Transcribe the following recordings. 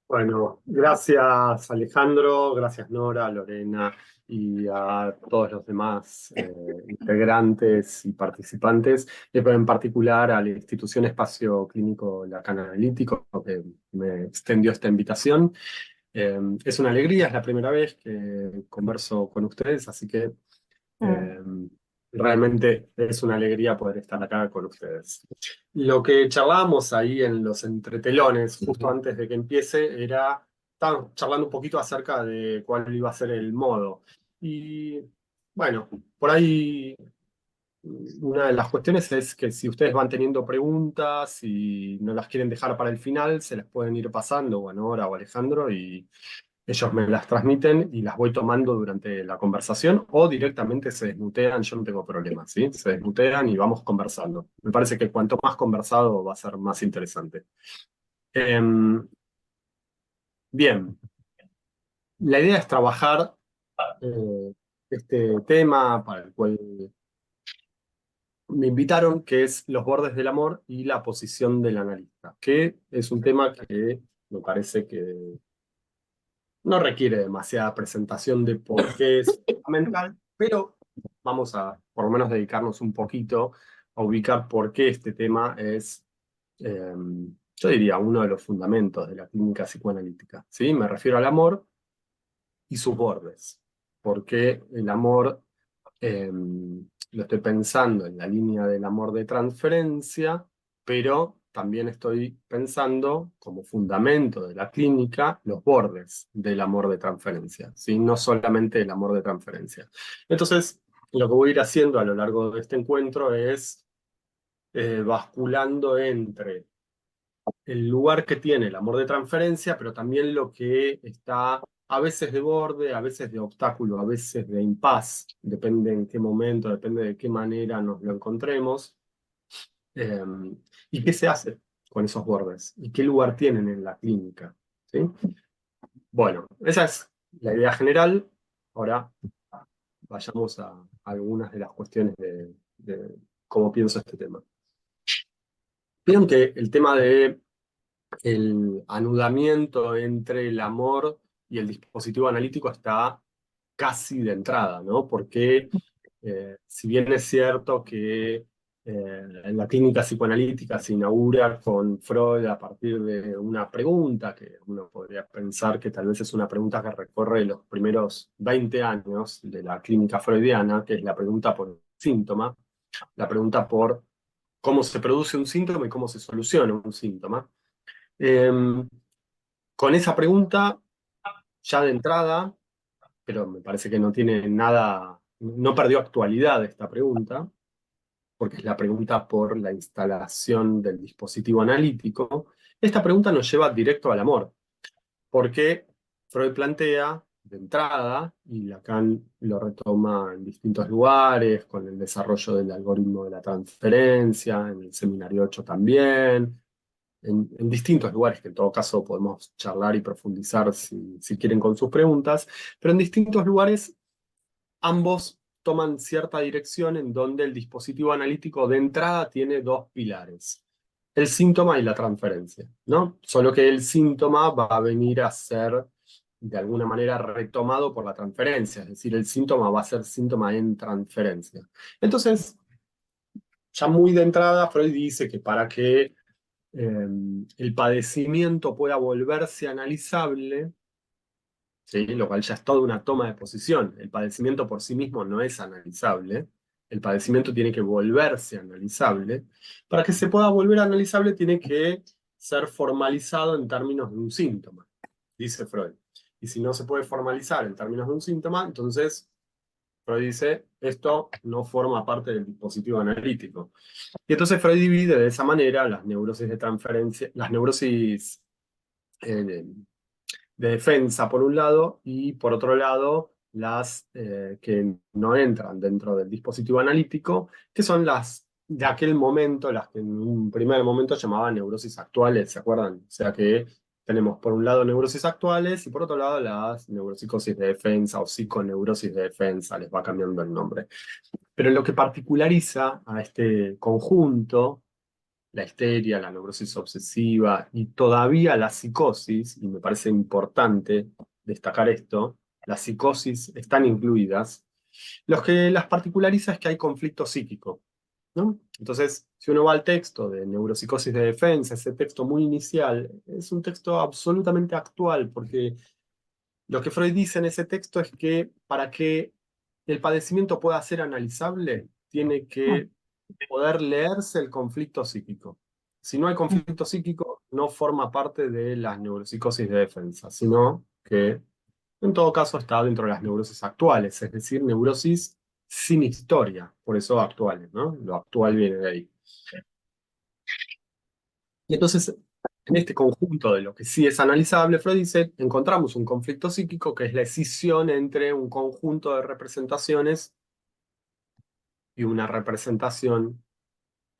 Bueno, gracias Alejandro, gracias Nora, Lorena y a todos los demás integrantes y participantes, pero en particular a la institución Espacio Clínico Lacan Analítico que me extendió esta invitación. Es una alegría, es la primera vez que converso con ustedes, así que Mm, eh, realmente es una alegría poder estar acá con ustedes. Lo que charlábamos ahí en los entretelones, justo antes de que empiece, estábamos charlando un poquito acerca de cuál iba a ser el modo. Y bueno, por ahí una de las cuestiones es que si ustedes van teniendo preguntas y no las quieren dejar para el final, se las pueden ir pasando, bueno, Nora o Alejandro, y ellos me las transmiten y las voy tomando durante la conversación o directamente se desmutean, yo no tengo problema, ¿sí? Se desmutean y vamos conversando. Me parece que cuanto más conversado va a ser más interesante. Em, Bien, la idea es trabajar este tema para el cual me invitaron, que es los bordes del amor y la posición del analista, que es un tema que me parece que no requiere demasiada presentación de por qué es fundamental, pero vamos a por lo menos dedicarnos un poquito a ubicar por qué este tema es, eh, yo diría, uno de los fundamentos de la clínica psicoanalítica. ¿Sí? Me refiero al amor y sus bordes. Porque el amor, lo estoy pensando en la línea del amor de transferencia, pero también estoy pensando como fundamento de la clínica los bordes del amor de transferencia, ¿sí? No solamente el amor de transferencia. Entonces, lo que voy a ir haciendo a lo largo de este encuentro es basculando entre el lugar que tiene el amor de transferencia, pero también lo que está a veces de borde, a veces de obstáculo, a veces de impas, depende en qué momento, depende de qué manera nos lo encontremos, eh, y qué se hace con esos bordes, y qué lugar tienen en la clínica. ¿Sí? Bueno, esa es la idea general. Ahora vayamos a algunas de las cuestiones de cómo pienso este tema. Vieron que el tema de el anudamiento entre el amor y el dispositivo analítico está casi de entrada, ¿no? Porque si bien es cierto que la clínica psicoanalítica se inaugura con Freud a partir de una pregunta, que uno podría pensar que tal vez es una pregunta que recorre los primeros 20 años de la clínica freudiana, que es la pregunta por el síntoma, la pregunta por cómo se produce un síntoma y cómo se soluciona un síntoma. Eh, con esa pregunta, ya de entrada, pero me parece que no tiene nada, no perdió actualidad esta pregunta, porque es la pregunta por la instalación del dispositivo analítico. Esta pregunta nos lleva directo al amor, porque Freud plantea de entrada, y Lacan lo retoma en distintos lugares, con el desarrollo del algoritmo de la transferencia, en el seminario 8 también, en distintos lugares, que en todo caso podemos charlar y profundizar si quieren con sus preguntas, pero en distintos lugares ambos toman cierta dirección en donde el dispositivo analítico de entrada tiene dos pilares, el síntoma y la transferencia, ¿no? Solo que el síntoma va a venir a ser de alguna manera retomado por la transferencia, es decir, el síntoma va a ser síntoma en transferencia. Entonces, ya muy de entrada, Freud dice que para que el padecimiento pueda volverse analizable, ¿sí? Lo cual ya es toda una toma de posición. El padecimiento por sí mismo no es analizable. El padecimiento tiene que volverse analizable. Para que se pueda volver analizable tiene que ser formalizado en términos de un síntoma, dice Freud. Y si no se puede formalizar en términos de un síntoma, entonces Freud dice, esto no forma parte del dispositivo analítico. Y entonces Freud divide de esa manera las neurosis de transferencia, las neurosis eh, de defensa por un lado y por otro lado las que no entran dentro del dispositivo analítico, que son las de aquel momento, las que en un primer momento llamaban neurosis actuales, ¿se acuerdan? O sea que tenemos por un lado neurosis actuales y por otro lado las neuropsicosis de defensa o psiconeurosis de defensa, les va cambiando el nombre. Pero lo que particulariza a este conjunto la histeria, la neurosis obsesiva y todavía la psicosis, y me parece importante destacar esto, las psicosis están incluidas, lo que las particulariza es que hay conflicto psíquico, ¿no? Entonces, si uno va al texto de Neuropsicosis de Defensa, ese texto muy inicial, es un texto absolutamente actual, porque lo que Freud dice en ese texto es que para que el padecimiento pueda ser analizable, tiene que poder leerse el conflicto psíquico. Si no hay conflicto psíquico, no forma parte de las neuropsicosis de defensa, sino que en todo caso está dentro de las neurosis actuales, es decir, neurosis sin historia, por eso actuales, ¿no? Lo actual viene de ahí. Y entonces, en este conjunto de lo que sí es analizable, Freud dice, encontramos un conflicto psíquico que es la escisión entre un conjunto de representaciones y una representación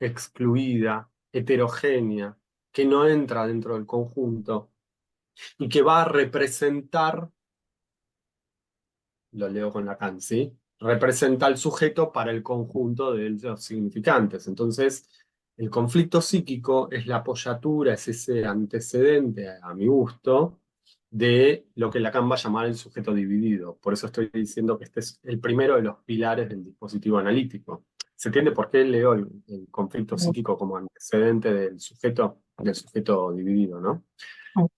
excluida, heterogénea, que no entra dentro del conjunto y que va a representar, lo leo con Lacan, ¿sí? Representa al sujeto para el conjunto de los significantes. Entonces, el conflicto psíquico es la apoyatura, es ese antecedente, a mi gusto, de lo que Lacan va a llamar el sujeto dividido. Por eso estoy diciendo que este es el primero de los pilares del dispositivo analítico. ¿Se entiende por qué leo el conflicto psíquico como antecedente del sujeto dividido, ¿no?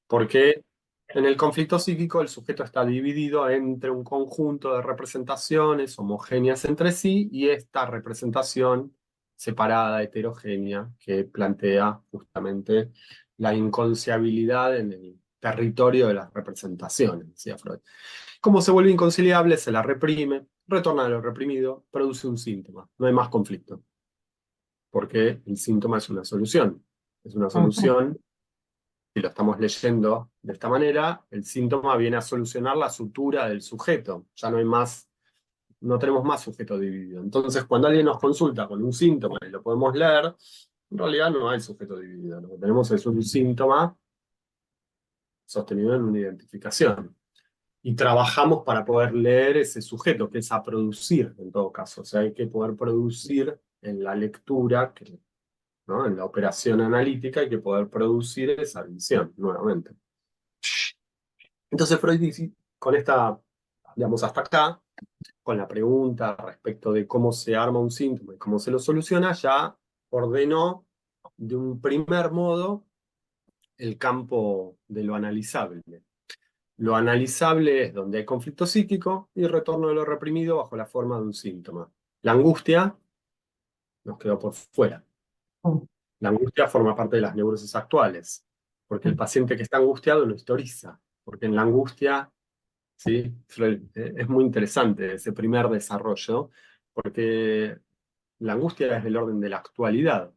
Porque en el conflicto psíquico el sujeto está dividido entre un conjunto de representaciones homogéneas entre sí y esta representación separada, heterogénea, que plantea justamente la inconciliabilidad en el territorio de las representaciones, decía Freud. Como se vuelve inconciliable, se la reprime, retorna a lo reprimido, produce un síntoma. No hay más conflicto, porque el síntoma es una solución. Es una solución si lo estamos leyendo de esta manera, el síntoma viene a solucionar la sutura del sujeto. Ya no hay más, no tenemos más sujeto dividido. Entonces, cuando alguien nos consulta con un síntoma y lo podemos leer, en realidad no hay sujeto dividido. Lo que tenemos es un síntoma sostenido en una identificación. Y trabajamos para poder leer ese sujeto, que es a producir en todo caso. O sea, hay que poder producir en la lectura, ¿no? En la operación analítica, hay que poder producir esa visión nuevamente. Entonces Freud dice, con esta, digamos, hasta acá, con la pregunta respecto de cómo se arma un síntoma y cómo se lo soluciona, ya ordenó de un primer modo el campo de lo analizable. Lo analizable es donde hay conflicto psíquico y retorno de lo reprimido bajo la forma de un síntoma. La angustia nos quedó por fuera. La angustia forma parte de las neurosis actuales, porque el paciente que está angustiado lo historiza, porque en la angustia, ¿sí? Es muy interesante ese primer desarrollo, porque la angustia es del orden de la actualidad.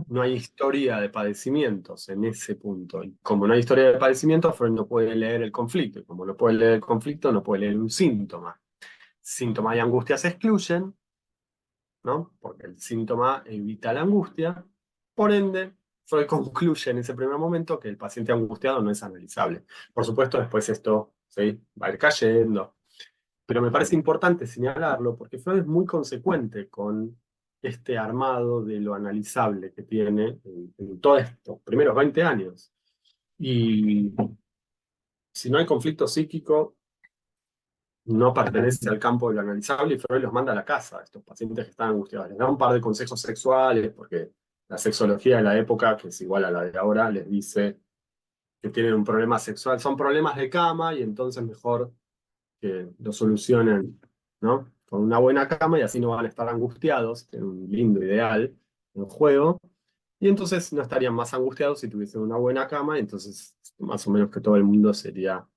No hay historia de padecimientos en ese punto. Y como no hay historia de padecimientos, Freud no puede leer el conflicto. Y como no puede leer el conflicto, no puede leer un síntoma. Síntoma y angustia se excluyen, ¿no? Porque el síntoma evita la angustia. Por ende, Freud concluye en ese primer momento que el paciente angustiado no es analizable. Por supuesto, después esto, ¿sí? Va a ir cayendo. Pero me parece importante señalarlo porque Freud es muy consecuente con este armado de lo analizable que tiene en todos estos primeros 20 años. Y si no hay conflicto psíquico, no pertenece al campo de lo analizable y Freud los manda a la casa, a estos pacientes que están angustiados. Les da un par de consejos sexuales, porque la sexología de la época, que es igual a la de ahora, les dice que tienen un problema sexual. Son problemas de cama y entonces mejor que lo solucionen, ¿no? Con una buena cama y así no van a estar angustiados, tienen un lindo ideal en juego, y entonces no estarían más angustiados si tuviesen una buena cama, y entonces más o menos que todo el mundo sería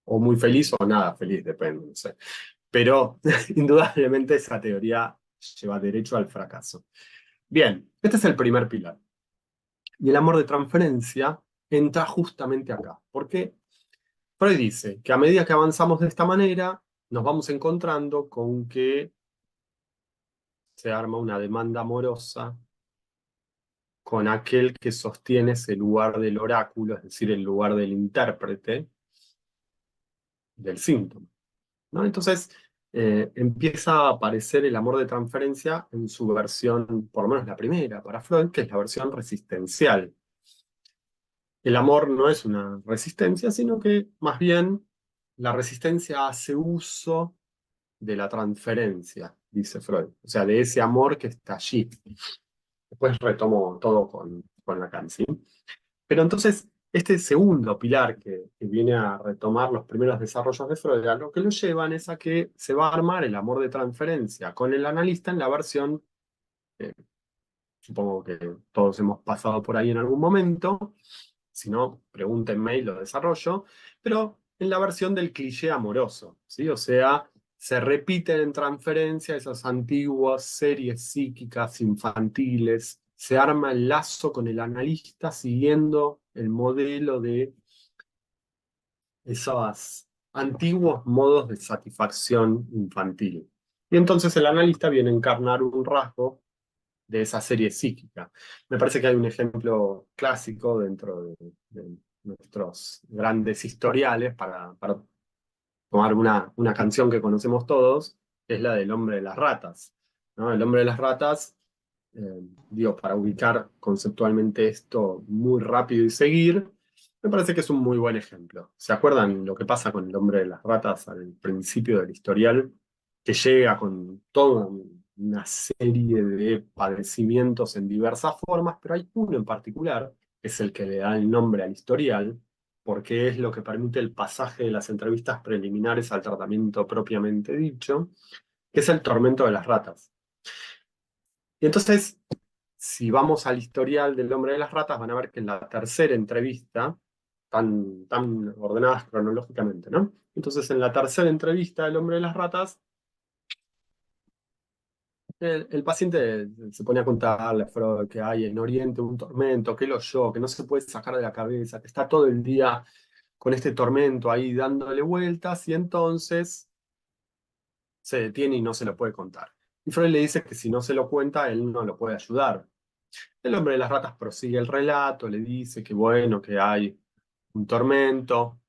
o muy feliz o nada feliz, depende, no sé. Pero indudablemente esa teoría lleva derecho al fracaso. Bien, este es el primer pilar. Y el amor de transferencia entra justamente acá. Porque Freud dice que a medida que avanzamos de esta manera, nos vamos encontrando con que se arma una demanda amorosa con aquel que sostiene ese lugar del oráculo, es decir, el lugar del intérprete del síntoma, ¿no? Entonces, empieza a aparecer el amor de transferencia en su versión, por lo menos la primera para Freud, que es la versión resistencial. El amor no es una resistencia, sino que más bien la resistencia hace uso de la transferencia, dice Freud. O sea, de ese amor que está allí. Después retomo todo con Lacan, ¿sí? Pero entonces, este segundo pilar que viene a retomar los primeros desarrollos de Freud, a lo que lo llevan es a que se va a armar el amor de transferencia con el analista en la versión, eh, supongo que todos hemos pasado por ahí en algún momento, si no, pregúntenme y lo desarrollo, pero en la versión del cliché amoroso, ¿sí? O sea, se repiten en transferencia esas antiguas series psíquicas infantiles, se arma el lazo con el analista siguiendo el modelo de esos antiguos modos de satisfacción infantil. Y entonces el analista viene a encarnar un rasgo de esa serie psíquica. Me parece que hay un ejemplo clásico dentro de nuestros grandes historiales para tomar una canción que conocemos todos, que es la del hombre de las ratas, ¿no? El hombre de las ratas, digo, para ubicar conceptualmente esto muy rápido y seguir, me parece que es un muy buen ejemplo. ¿Se acuerdan lo que pasa con el hombre de las ratas al principio del historial? Que llega con toda una serie de padecimientos en diversas formas, pero hay uno en particular, que es el que le da el nombre al historial, porque es lo que permite el pasaje de las entrevistas preliminares al tratamiento propiamente dicho, que es el tormento de las ratas. Y entonces, si vamos al historial del hombre de las ratas, van a ver que en la tercera entrevista, tan ordenadas cronológicamente, ¿no? Entonces, en la tercera entrevista del hombre de las ratas, el paciente se pone a contarle a Freud que hay en Oriente un tormento, que lo oyó, que no se puede sacar de la cabeza, que está todo el día con este tormento ahí dándole vueltas, y entonces se detiene y no se lo puede contar. Y Freud le dice que si no se lo cuenta, él no lo puede ayudar. El hombre de las ratas prosigue el relato, le dice que bueno, que hay un tormento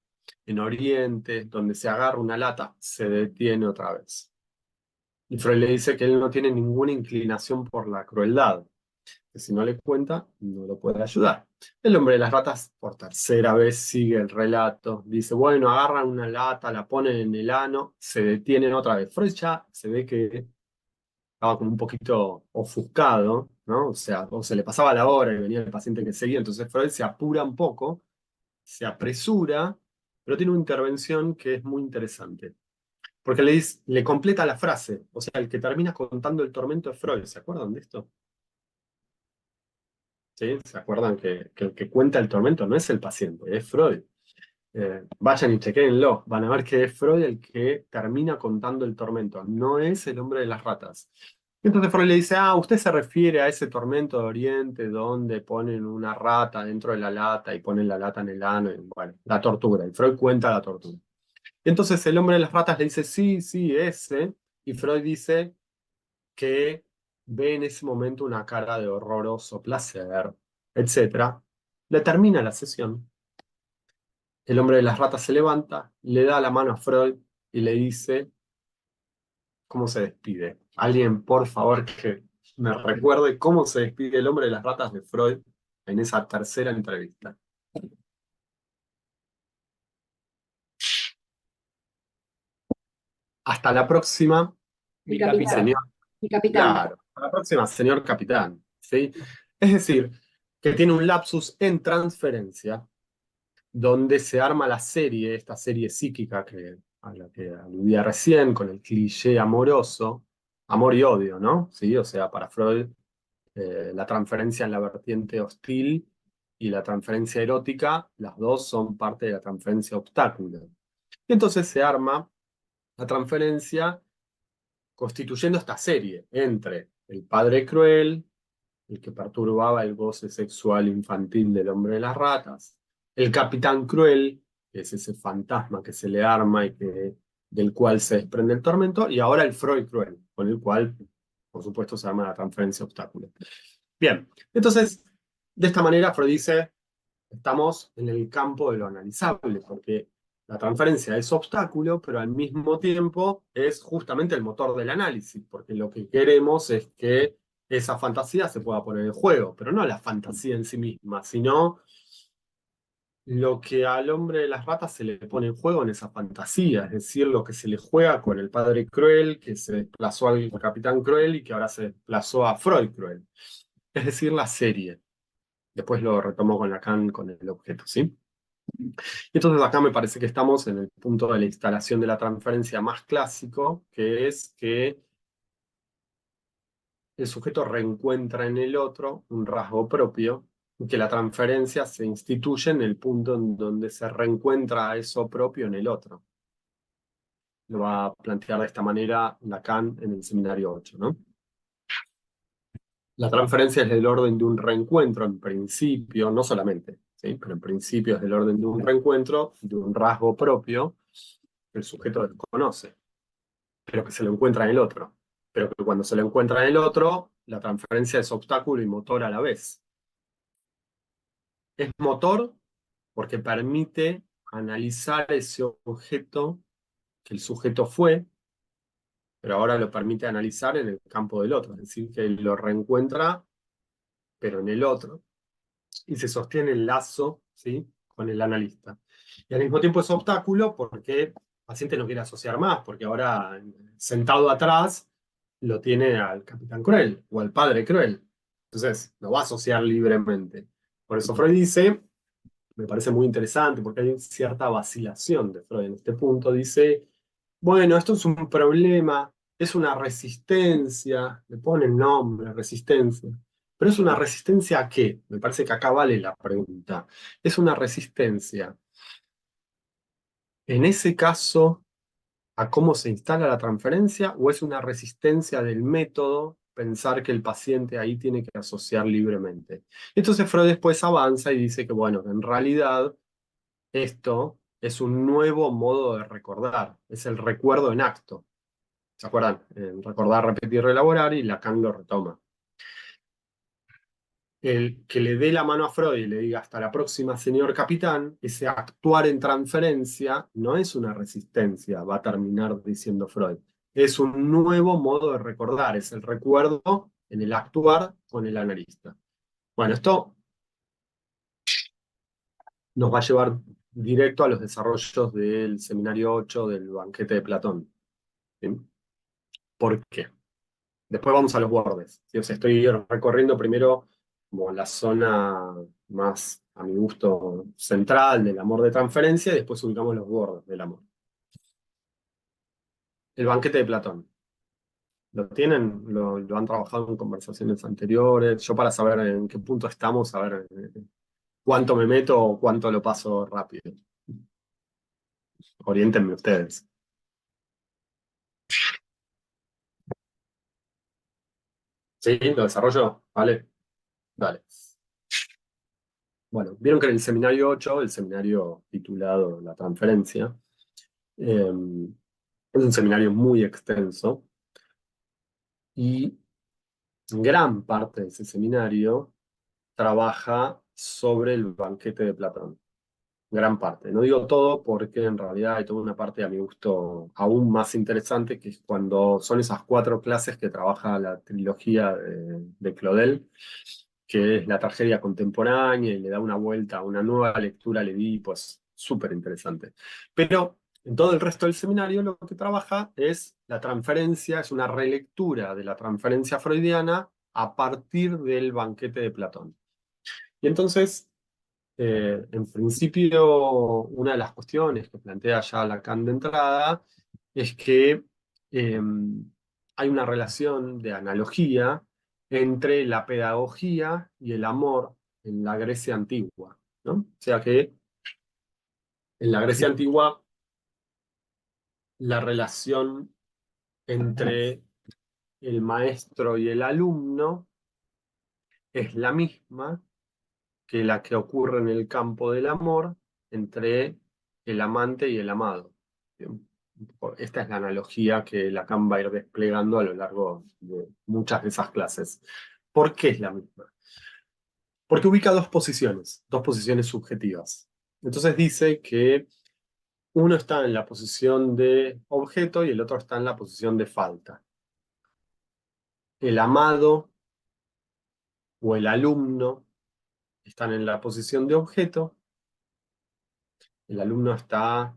en Oriente, donde se agarra una lata, se detiene otra vez. Y Freud le dice que él no tiene ninguna inclinación por la crueldad, que si no le cuenta, no lo puede ayudar. El hombre de las ratas, por tercera vez, sigue el relato. Dice, bueno, agarran una lata, la ponen en el ano, se detienen otra vez. Freud ya se ve que estaba como un poquito ofuscado, ¿no? O sea, o se le pasaba la hora y venía el paciente que seguía, entonces Freud se apura un poco, se apresura, pero tiene una intervención que es muy interesante. Porque le completa la frase, o sea, el que termina contando el tormento es Freud, ¿se acuerdan de esto? ¿Sí? ¿Se acuerdan que el que cuenta el tormento no es el paciente, es Freud? Vayan y chequéenlo, van a ver que es Freud el que termina contando el tormento, no es el hombre de las ratas. Y entonces Freud le dice, usted se refiere a ese tormento de Oriente donde ponen una rata dentro de la lata y ponen la lata en el ano, y, bueno, la tortura, y Freud cuenta la tortura. Y entonces el hombre de las ratas le dice, sí, sí, ese, y Freud dice que ve en ese momento una cara de horroroso placer, etcétera. Le termina la sesión. El hombre de las ratas se levanta, le da la mano a Freud y le dice cómo se despide. Alguien, por favor, que me recuerde cómo se despide el hombre de las ratas de Freud en esa tercera entrevista. Hasta la próxima, Mi capitán. señor. Mi capitán. Claro, hasta la próxima, señor capitán. ¿Sí? Es decir, que tiene un lapsus en transferencia donde se arma la serie, esta serie psíquica a la que aludía recién, con el cliché amoroso, amor y odio, ¿no? ¿Sí? O sea, para Freud, la transferencia en la vertiente hostil y la transferencia erótica, las dos son parte de la transferencia obstáculo. Y entonces se arma la transferencia constituyendo esta serie entre el padre cruel, el que perturbaba el goce sexual infantil del hombre de las ratas, el capitán cruel, que es ese fantasma que se le arma y del cual se desprende el tormento, y ahora el Freud cruel, con el cual, por supuesto, se arma la transferencia obstáculo. Bien, entonces, de esta manera Freud dice, estamos en el campo de lo analizable, porque La transferencia es obstáculo, pero al mismo tiempo es justamente el motor del análisis, porque lo que queremos es que esa fantasía se pueda poner en juego, pero no la fantasía en sí misma, sino lo que al hombre de las ratas se le pone en juego en esa fantasía, es decir, lo que se le juega con el padre Cruel, que se desplazó al capitán Cruel y que ahora se desplazó a Freud Cruel, es decir, la serie. Después lo retomo con Lacan con el objeto, ¿sí? Y entonces acá me parece que estamos en el punto de la instalación de la transferencia más clásico, que es que el sujeto reencuentra en el otro un rasgo propio y que la transferencia se instituye en el punto en donde se reencuentra eso propio en el otro. Lo va a plantear de esta manera Lacan en el seminario 8, ¿no? La transferencia es del orden de un reencuentro en principio, no solamente, ¿sí? Pero en principio es del orden de un reencuentro de un rasgo propio que el sujeto desconoce, pero que se lo encuentra en el otro. Pero que cuando se lo encuentra en el otro, la transferencia es obstáculo y motor a la vez. Es motor porque permite analizar ese objeto que el sujeto fue, pero ahora lo permite analizar en el campo del otro, es decir, que lo reencuentra, pero en el otro, y se sostiene el lazo, ¿sí?, con el analista. Y al mismo tiempo es obstáculo porque el paciente no quiere asociar más, porque ahora sentado atrás lo tiene al capitán Cruel o al padre Cruel. Entonces, lo va a asociar libremente. Por eso Freud dice, me parece muy interesante, porque hay cierta vacilación de Freud en este punto, dice, bueno, esto es un problema, es una resistencia, le pone el nombre, resistencia. Pero ¿es una resistencia a qué? Me parece que acá vale la pregunta. ¿Es una resistencia, en ese caso, a cómo se instala la transferencia o es una resistencia del método pensar que el paciente ahí tiene que asociar libremente? Entonces Freud después avanza y dice que, bueno, en realidad esto es un nuevo modo de recordar, es el recuerdo en acto. ¿Se acuerdan? Recordar, repetir, elaborar, y Lacan lo retoma. El que le dé la mano a Freud y le diga hasta la próxima, señor capitán, ese actuar en transferencia no es una resistencia, va a terminar diciendo Freud. Es un nuevo modo de recordar, es el recuerdo en el actuar con el analista. Bueno, esto nos va a llevar directo a los desarrollos del seminario 8 del banquete de Platón. ¿Sí? ¿Por qué? Después vamos a los bordes. ¿Sí? O sea, estoy recorriendo primero como la zona más, a mi gusto, central del amor de transferencia y después ubicamos los bordes del amor. El banquete de Platón. ¿Lo tienen? ¿Lo han trabajado en conversaciones anteriores? Yo para saber en qué punto estamos, a ver cuánto me meto o cuánto lo paso rápido. Oriéntenme ustedes. ¿Sí? ¿Lo desarrollo? ¿Vale? Dale. Bueno, vieron que en el seminario 8, el seminario titulado La Transferencia, eh, es un seminario muy extenso y gran parte de ese seminario trabaja sobre el banquete de Platón. Gran parte. No digo todo porque en realidad hay toda una parte a mi gusto aún más interesante, que es cuando son esas 4 clases que trabaja la trilogía de Claudel, que es la tragedia contemporánea y le da una vuelta a una nueva lectura al Edipo, pues súper interesante. Pero en todo el resto del seminario lo que trabaja es la transferencia, es una relectura de la transferencia freudiana a partir del banquete de Platón. Y entonces, en principio, una de las cuestiones que plantea ya Lacan de entrada es que eh, hay una relación de analogía entre la pedagogía y el amor en la Grecia antigua, ¿no? O sea que en la Grecia antigua la relación entre el maestro y el alumno es la misma que la que ocurre en el campo del amor entre el amante y el amado. Esta es la analogía que Lacan va a ir desplegando a lo largo de muchas de esas clases. ¿Por qué es la misma? Porque ubica dos posiciones subjetivas. Entonces dice que Uno está en la posición de objeto y el otro está en la posición de falta. El amado o el alumno están en la posición de objeto. El alumno está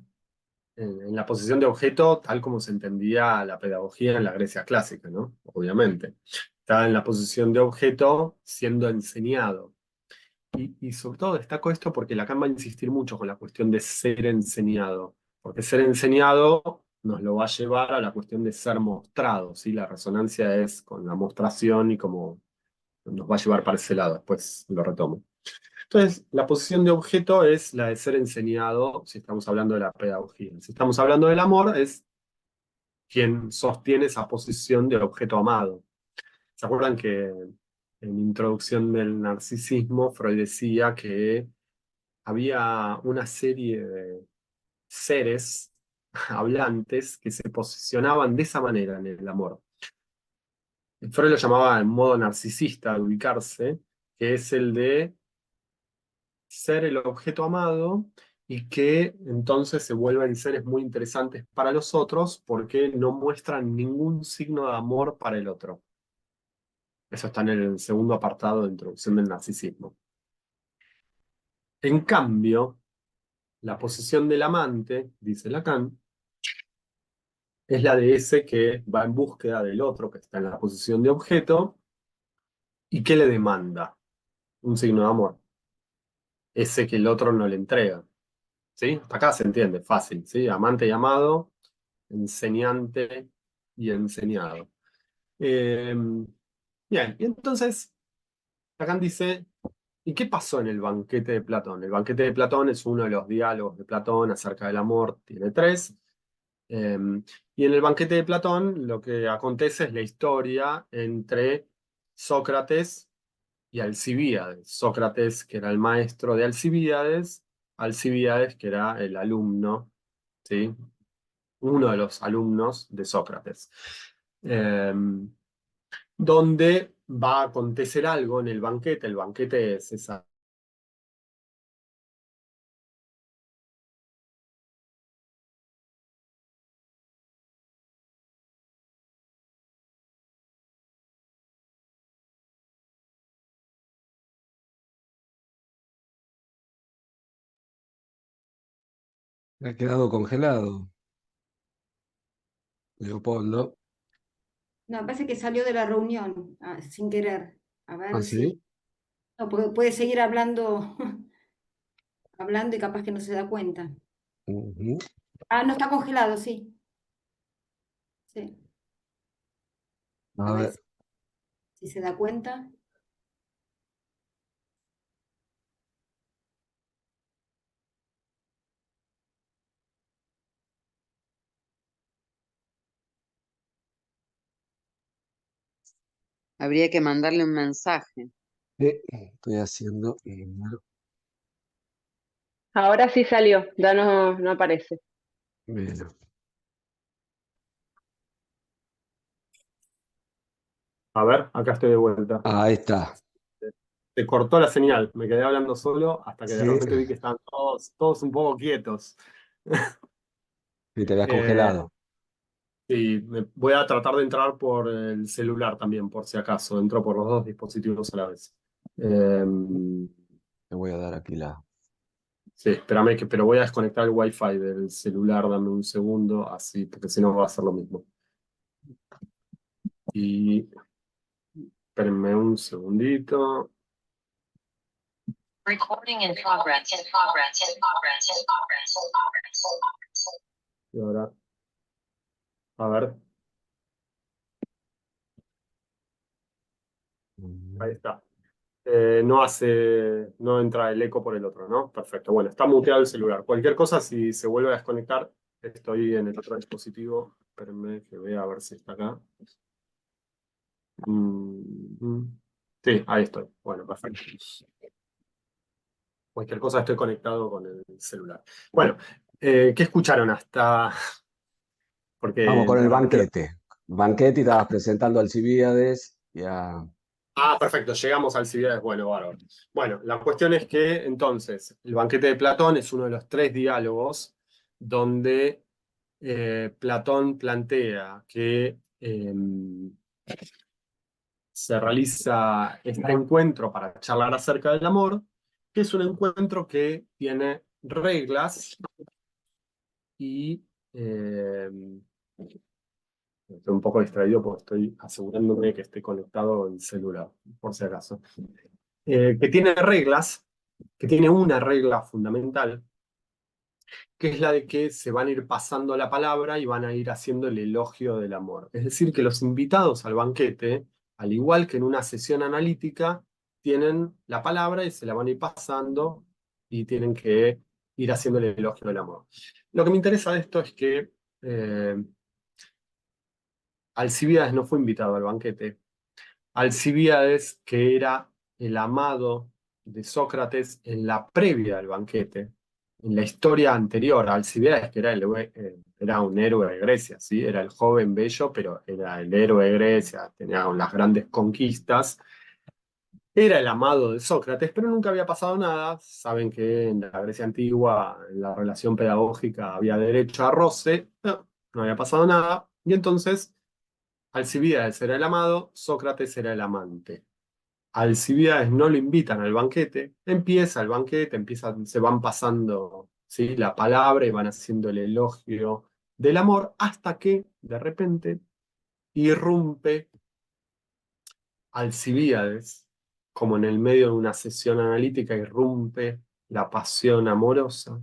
en la posición de objeto tal como se entendía la pedagogía en la Grecia clásica, ¿no? Obviamente. Está en la posición de objeto siendo enseñado. Y sobre todo destaco esto porque Lacan va a insistir mucho con la cuestión de ser enseñado, porque ser enseñado nos lo va a llevar a la cuestión de ser mostrado, ¿sí? La resonancia es con la mostración y como nos va a llevar para ese lado, después lo retomo. Entonces, la posición de objeto es la de ser enseñado si estamos hablando de la pedagogía. Si estamos hablando del amor, es quien sostiene esa posición de objeto amado. ¿Se acuerdan que en Introducción del Narcisismo Freud decía que había una serie de seres hablantes que se posicionaban de esa manera en el amor? Freud lo llamaba en modo narcisista de ubicarse, que es el de ser el objeto amado y que entonces se vuelven seres muy interesantes para los otros porque no muestran ningún signo de amor para el otro. Eso está en el segundo apartado de Introducción del Narcisismo. En cambio, la posición del amante, dice Lacan, es la de ese que va en búsqueda del otro, que está en la posición de objeto, y que le demanda un signo de amor, ese que el otro no le entrega. ¿Sí? Hasta acá se entiende, fácil, ¿sí? Amante y amado, enseñante y enseñado. Eh, Bien, y entonces Lacan dice, ¿y qué pasó en el banquete de Platón? El banquete de Platón es uno de los diálogos de Platón acerca del amor, tiene tres. Eh, y en el banquete de Platón lo que acontece es la historia entre Sócrates y Alcibíades. Sócrates, que era el maestro de Alcibíades, Alcibíades, que era el alumno, ¿sí? Uno de los alumnos de Sócrates. Eh, Donde va a acontecer algo en el banquete es esa. Me ha quedado congelado, Leopoldo. No, me parece que salió de la reunión, sin querer. A ¿Ah, ver sí? si. No, porque puede seguir hablando, hablando y capaz que no se da cuenta. Ujú. No está congelado, sí. Sí. A A ver ver, si se da cuenta. Habría que mandarle un mensaje. estoy haciendo. Ahora sí salió, ya no aparece. Bueno, A ver, acá estoy de vuelta. ahí está. Se cortó la señal, me quedé hablando solo hasta que de Sí, repente vi que estaban todos un poco quietos. y te habías Eh, congelado. y voy a tratar de entrar por el celular también, por si acaso. Entro por los dos dispositivos a la vez. Eh, Te voy a dar aquí la. sí, espérame, pero voy a desconectar el wifi del celular, dame un segundo, así, porque si no va a ser lo mismo. Y espérenme un segundito. Recording in progress. In progress. In progress. In progress. In progress. Y ahora, a ver, ahí está. No entra el eco por el otro, ¿no? Perfecto. Bueno, está muteado el celular. Cualquier cosa, si se vuelve a desconectar, estoy en el otro dispositivo. Espérenme que vea a ver si está acá. Sí, ahí estoy. Bueno, perfecto. Cualquier cosa estoy conectado con el celular. Bueno, ¿qué escucharon hasta? Vamos Porque con el de repente banquete. Banquete y estabas presentando a Alcibíades y a. perfecto, llegamos al Ciudades, bueno, bárbaro. Bueno, la cuestión es que entonces el banquete de Platón es uno de los tres diálogos donde Platón plantea que se realiza este encuentro para charlar acerca del amor, que es un encuentro que tiene reglas y estoy un poco distraído porque estoy asegurándome que esté conectado el celular, por si acaso. Que tiene reglas, que tiene una regla fundamental, que es la de que se van a ir pasando la palabra y van a ir haciendo el elogio del amor. Es decir, que los invitados al banquete, al igual que en una sesión analítica, tienen la palabra y se la van a ir pasando y tienen que ir haciendo el elogio del amor. Lo que me interesa de esto es que Alcibíades no fue invitado al banquete. Alcibíades, que era el amado de Sócrates en la previa del banquete, en la historia anterior a Alcibíades, que era un héroe de Grecia, ¿sí? Era el joven bello, pero era el héroe de Grecia, tenía las grandes conquistas. Era el amado de Sócrates, pero nunca había pasado nada. Saben que en la Grecia antigua, en la relación pedagógica, había derecho a roce. No había pasado nada. Y entonces Alcibíades era el amado, Sócrates era el amante. Alcibíades no lo invitan al banquete, empieza el banquete, se van pasando, ¿sí?, la palabra y van haciendo el elogio del amor, hasta que de repente irrumpe Alcibíades, como en el medio de una sesión analítica, irrumpe la pasión amorosa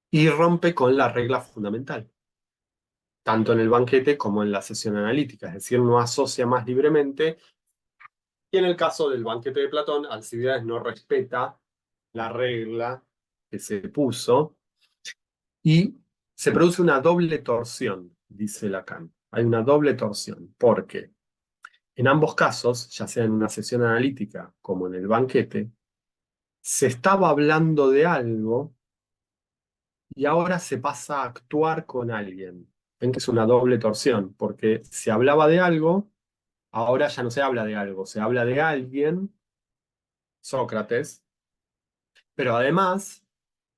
y rompe con la regla fundamental, tanto en el banquete como en la sesión analítica, es decir, no asocia más libremente. Y en el caso del banquete de Platón, Alcibíades no respeta la regla que se puso y se produce una doble torsión, dice Lacan. Hay una doble torsión, porque en ambos casos, ya sea en una sesión analítica como en el banquete, se estaba hablando de algo y ahora se pasa a actuar con alguien. Ven que es una doble torsión, porque se hablaba de algo, ahora ya no se habla de algo, se habla de alguien, Sócrates, pero además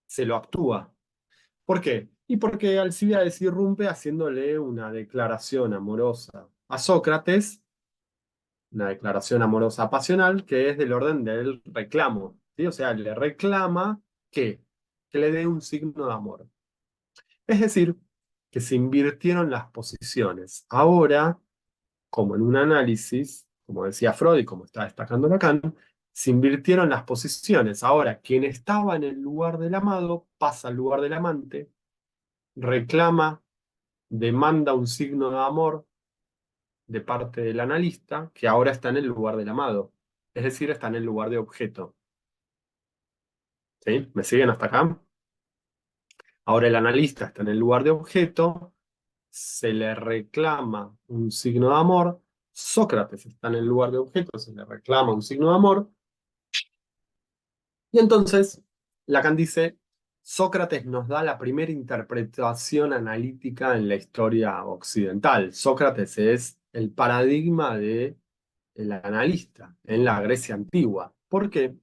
se lo actúa. ¿Por qué? Y porque Alcibíades irrumpe haciéndole una declaración amorosa a Sócrates, una declaración amorosa pasional que es del orden del reclamo, ¿sí? O sea, le reclama que le dé un signo de amor. Es decir, que se invirtieron las posiciones. Ahora, como en un análisis, como decía Freud y como está destacando Lacan, se invirtieron las posiciones. Ahora, quien estaba en el lugar del amado pasa al lugar del amante, reclama, demanda un signo de amor de parte del analista, que ahora está en el lugar del amado. Es decir, está en el lugar de objeto. ¿Sí? ¿Me siguen hasta acá? Ahora el analista está en el lugar de objeto, se le reclama un signo de amor, Sócrates está en el lugar de objeto, se le reclama un signo de amor, y entonces Lacan dice, Sócrates nos da la primera interpretación analítica en la historia occidental. Sócrates es el paradigma del analista en la Grecia antigua. ¿Por qué?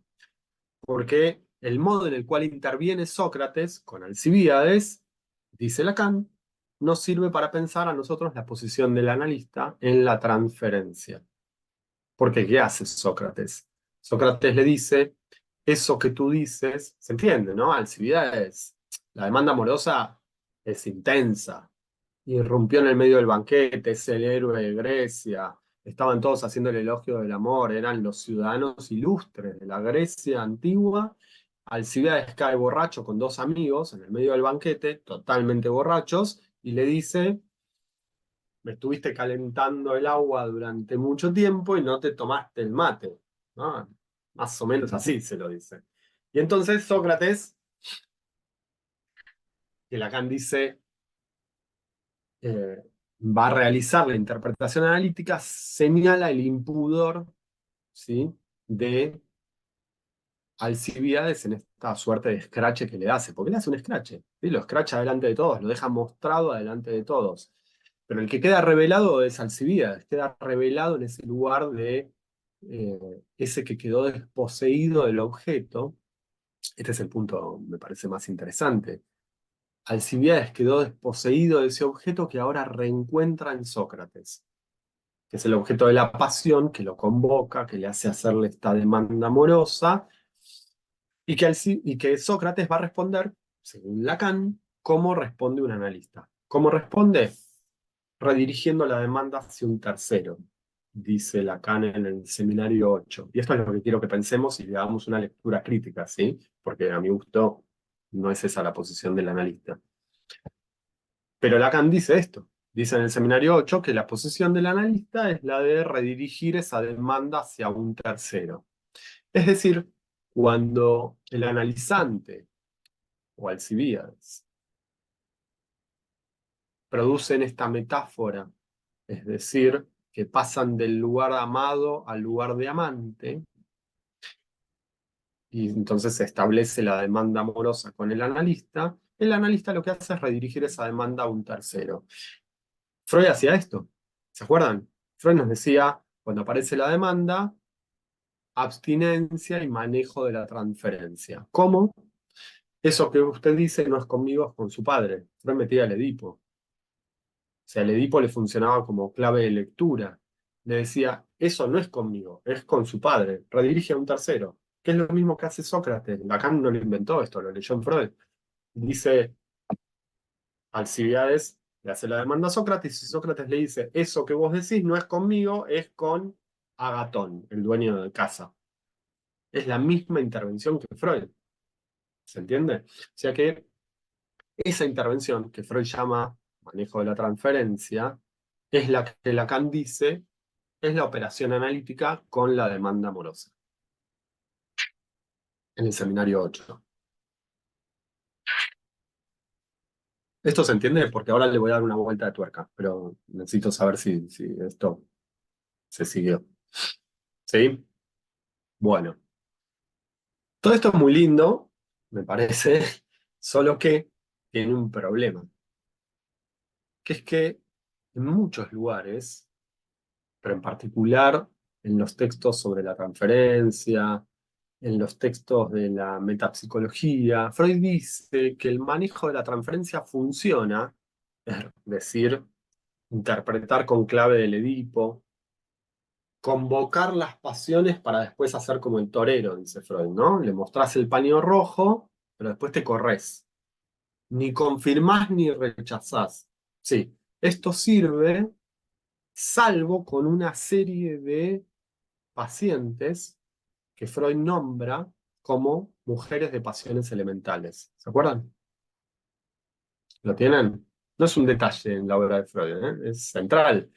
Porque el modo en el cual interviene Sócrates con Alcibíades, dice Lacan, nos sirve para pensar a nosotros la posición del analista en la transferencia. Porque ¿qué hace Sócrates? Sócrates le dice, eso que tú dices, se entiende, ¿no? Alcibíades, la demanda amorosa es intensa, irrumpió en el medio del banquete, es el héroe de Grecia, estaban todos haciendo el elogio del amor, eran los ciudadanos ilustres de la Grecia antigua. Alcibíades cae borracho con dos amigos en el medio del banquete, totalmente borrachos, y le dice, me estuviste calentando el agua durante mucho tiempo y no te tomaste el mate, ¿no? Más o menos así se lo dice. Y entonces Sócrates, que Lacan dice, va a realizar la interpretación analítica, señala el impudor, ¿sí?, de Alcibíades en esta suerte de escrache que le hace, porque le hace un escrache, ¿sí? Lo escracha delante de todos, lo deja mostrado delante de todos. Pero el que queda revelado es Alcibíades, queda revelado en ese lugar de ese que quedó desposeído del objeto, este es el punto, me parece más interesante, Alcibíades quedó desposeído de ese objeto que ahora reencuentra en Sócrates, que es el objeto de la pasión, que lo convoca, que le hace hacerle esta demanda amorosa, y que Sócrates va a responder, según Lacan, cómo responde un analista. ¿Cómo responde? Redirigiendo la demanda hacia un tercero, dice Lacan en el seminario 8. Y esto es lo que quiero que pensemos y le hagamos una lectura crítica, ¿sí? Porque a mi gusto no es esa la posición del analista. Pero Lacan dice esto. Dice en el seminario 8 que la posición del analista es la de redirigir esa demanda hacia un tercero. Es decir, cuando el analizante o Alcibíades producen esta metáfora, es decir, que pasan del lugar amado al lugar de amante, y entonces se establece la demanda amorosa con el analista lo que hace es redirigir esa demanda a un tercero. Freud hacía esto, ¿se acuerdan? Freud nos decía, cuando aparece la demanda, abstinencia y manejo de la transferencia. ¿Cómo? Eso que usted dice no es conmigo, es con su padre. Freud metía al Edipo. O sea, el Edipo le funcionaba como clave de lectura. Le decía, eso no es conmigo, es con su padre. Redirige a un tercero. Que es lo mismo que hace Sócrates. Lacan no lo inventó esto, lo leyó en Freud. Dice, Alcibíades le hace la demanda a Sócrates y Sócrates le dice, eso que vos decís no es conmigo, es con Agatón, el dueño de casa. Es la misma intervención que Freud. ¿Se entiende? O sea que esa intervención que Freud llama manejo de la transferencia es la que Lacan dice es la operación analítica con la demanda amorosa. En el seminario 8. Esto se entiende porque ahora le voy a dar una vuelta de tuerca, pero necesito saber si esto se siguió. ¿Sí? Bueno. Todo esto es muy lindo, me parece, solo que tiene un problema. Que es que en muchos lugares, pero en particular en los textos sobre la transferencia, en los textos de la metapsicología, Freud dice que el manejo de la transferencia funciona, es decir, interpretar con clave del Edipo, convocar las pasiones para después hacer como el torero, dice Freud, ¿no? Le mostrás el paño rojo, pero después te corres. Ni confirmás ni rechazás. Sí, esto sirve salvo con una serie de pacientes que Freud nombra como mujeres de pasiones elementales. ¿Se acuerdan? ¿Lo tienen? No es un detalle en la obra de Freud, ¿eh? Es central.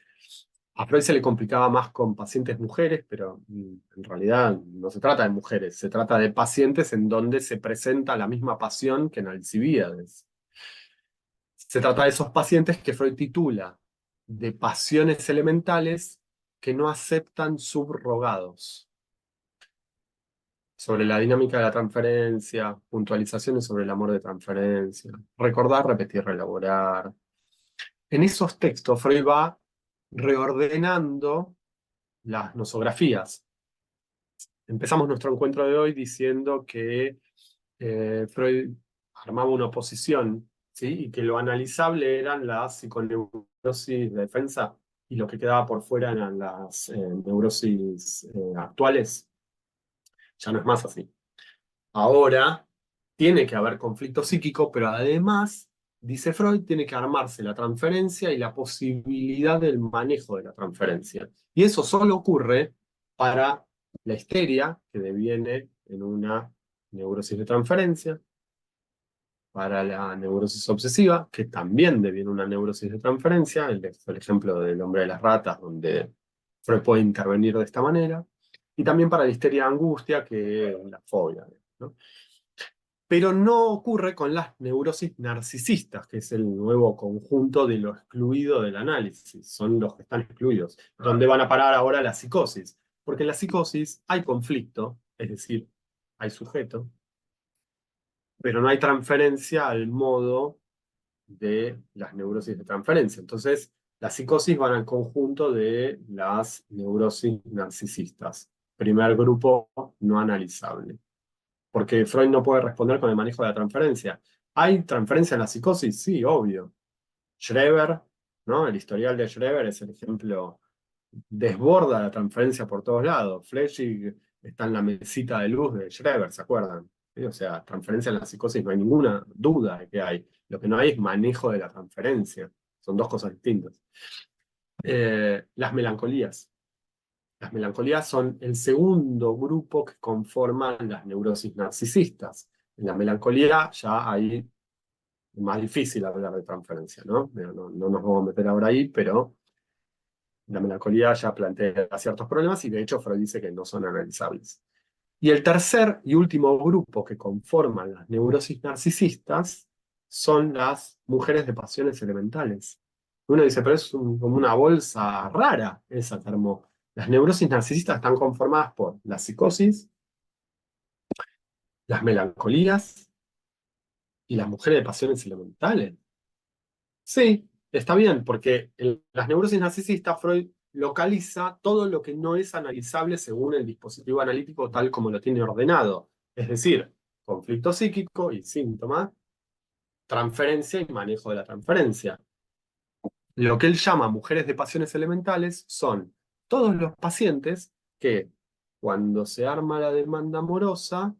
A Freud se le complicaba más con pacientes mujeres, pero en realidad no se trata de mujeres, se trata de pacientes en donde se presenta la misma pasión que en Alcibíades. Se trata de esos pacientes que Freud titula de pasiones elementales que no aceptan subrogados. Sobre la dinámica de la transferencia, puntualizaciones sobre el amor de transferencia, recordar, repetir, reelaborar. En esos textos Freud va reordenando las nosografías. Empezamos nuestro encuentro de hoy diciendo que Freud armaba una oposición, ¿sí? Y que lo analizable eran las psiconeurosis de defensa y lo que quedaba por fuera eran las neurosis actuales. Ya no es más así. Ahora tiene que haber conflicto psíquico, pero además, dice Freud, tiene que armarse la transferencia y la posibilidad del manejo de la transferencia. Y eso solo ocurre para la histeria, que deviene en una neurosis de transferencia, para la neurosis obsesiva, que también deviene una neurosis de transferencia, el ejemplo del hombre de las ratas, donde Freud puede intervenir de esta manera, y también para la histeria de angustia, que es la fobia, ¿no? Pero no ocurre con las neurosis narcisistas, que es el nuevo conjunto de lo excluido del análisis, son los que están excluidos, donde van a parar ahora la psicosis, porque en la psicosis hay conflicto, es decir, hay sujeto, pero no hay transferencia al modo de las neurosis de transferencia. Entonces, las psicosis van al conjunto de las neurosis narcisistas. Primer grupo no analizable. porque Freud no puede responder con el manejo de la transferencia. ¿Hay transferencia en la psicosis? Sí, obvio. Schreber, ¿no? El historial de Schreber es el ejemplo, desborda la transferencia por todos lados. Flechig está en la mesita de luz de Schreber, ¿se acuerdan? ¿Sí? O sea, transferencia en la psicosis no hay ninguna duda de que hay. Lo que no hay es manejo de la transferencia. Son dos cosas distintas. Las melancolías. Las melancolías son el segundo grupo que conforman las neurosis narcisistas. En la melancolía ya hay más difícil hablar de transferencia, ¿no? No nos vamos a meter ahora ahí, pero la melancolía ya plantea ciertos problemas y de hecho Freud dice que no son analizables. Y el tercer y último grupo que conforman las neurosis narcisistas son las mujeres de pasiones elementales. Uno dice, pero es como una bolsa rara esa que armó. Las neurosis narcisistas están conformadas por la psicosis, las melancolías y las mujeres de pasiones elementales. Sí, está bien, porque en las neurosis narcisistas Freud localiza todo lo que no es analizable según el dispositivo analítico tal como lo tiene ordenado. Es decir, conflicto psíquico y síntoma, transferencia y manejo de la transferencia. Lo que él llama mujeres de pasiones elementales son todos los pacientes que, cuando se arma la demanda amorosa,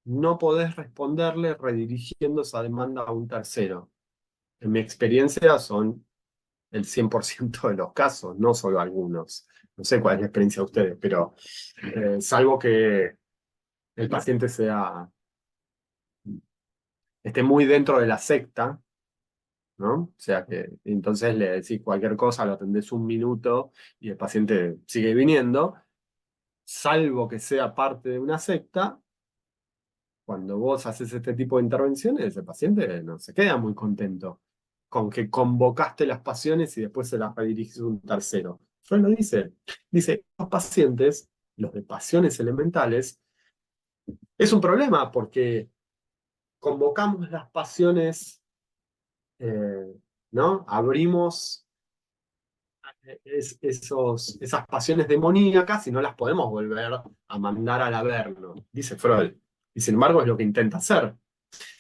no podés responderle redirigiendo esa demanda a un tercero. En mi experiencia son el 100% de los casos, no solo algunos. No sé cuál es la experiencia de ustedes, pero salvo que el paciente esté muy dentro de la secta, ¿no? O sea que entonces le decís cualquier cosa, lo atendés un minuto y el paciente sigue viniendo, salvo que sea parte de una secta. Cuando vos haces este tipo de intervenciones, el paciente no se queda muy contento con que convocaste las pasiones y después se las redirigís a un tercero. Freud lo dice. Dice, los pacientes, los de pasiones elementales, es un problema porque convocamos las pasiones, ¿no? Abrimos esas pasiones demoníacas y no las podemos volver a mandar al averno, dice Freud. Y sin embargo es lo que intenta hacer.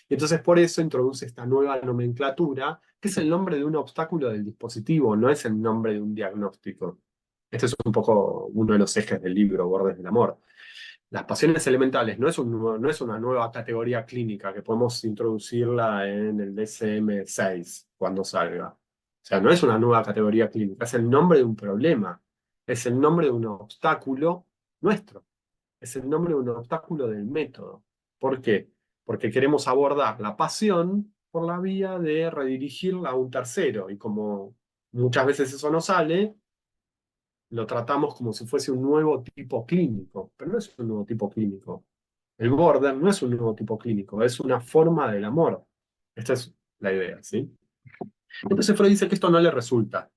Y entonces por eso introduce esta nueva nomenclatura, que es el nombre de un obstáculo del dispositivo, no es el nombre de un diagnóstico. Este es un poco uno de los ejes del libro, Bordes del Amor. Las pasiones elementales no es una nueva categoría clínica que podemos introducirla en el DSM-6 cuando salga. O sea, no es una nueva categoría clínica, es el nombre de un problema, es el nombre de un obstáculo nuestro, es el nombre de un obstáculo del método. ¿Por qué? Porque queremos abordar la pasión por la vía de redirigirla a un tercero, y como muchas veces eso no sale, lo tratamos como si fuese un nuevo tipo clínico, pero no es un nuevo tipo clínico. El border no es un nuevo tipo clínico, es una forma del amor. Esta es la idea, ¿sí? Entonces Freud dice que esto no le resulta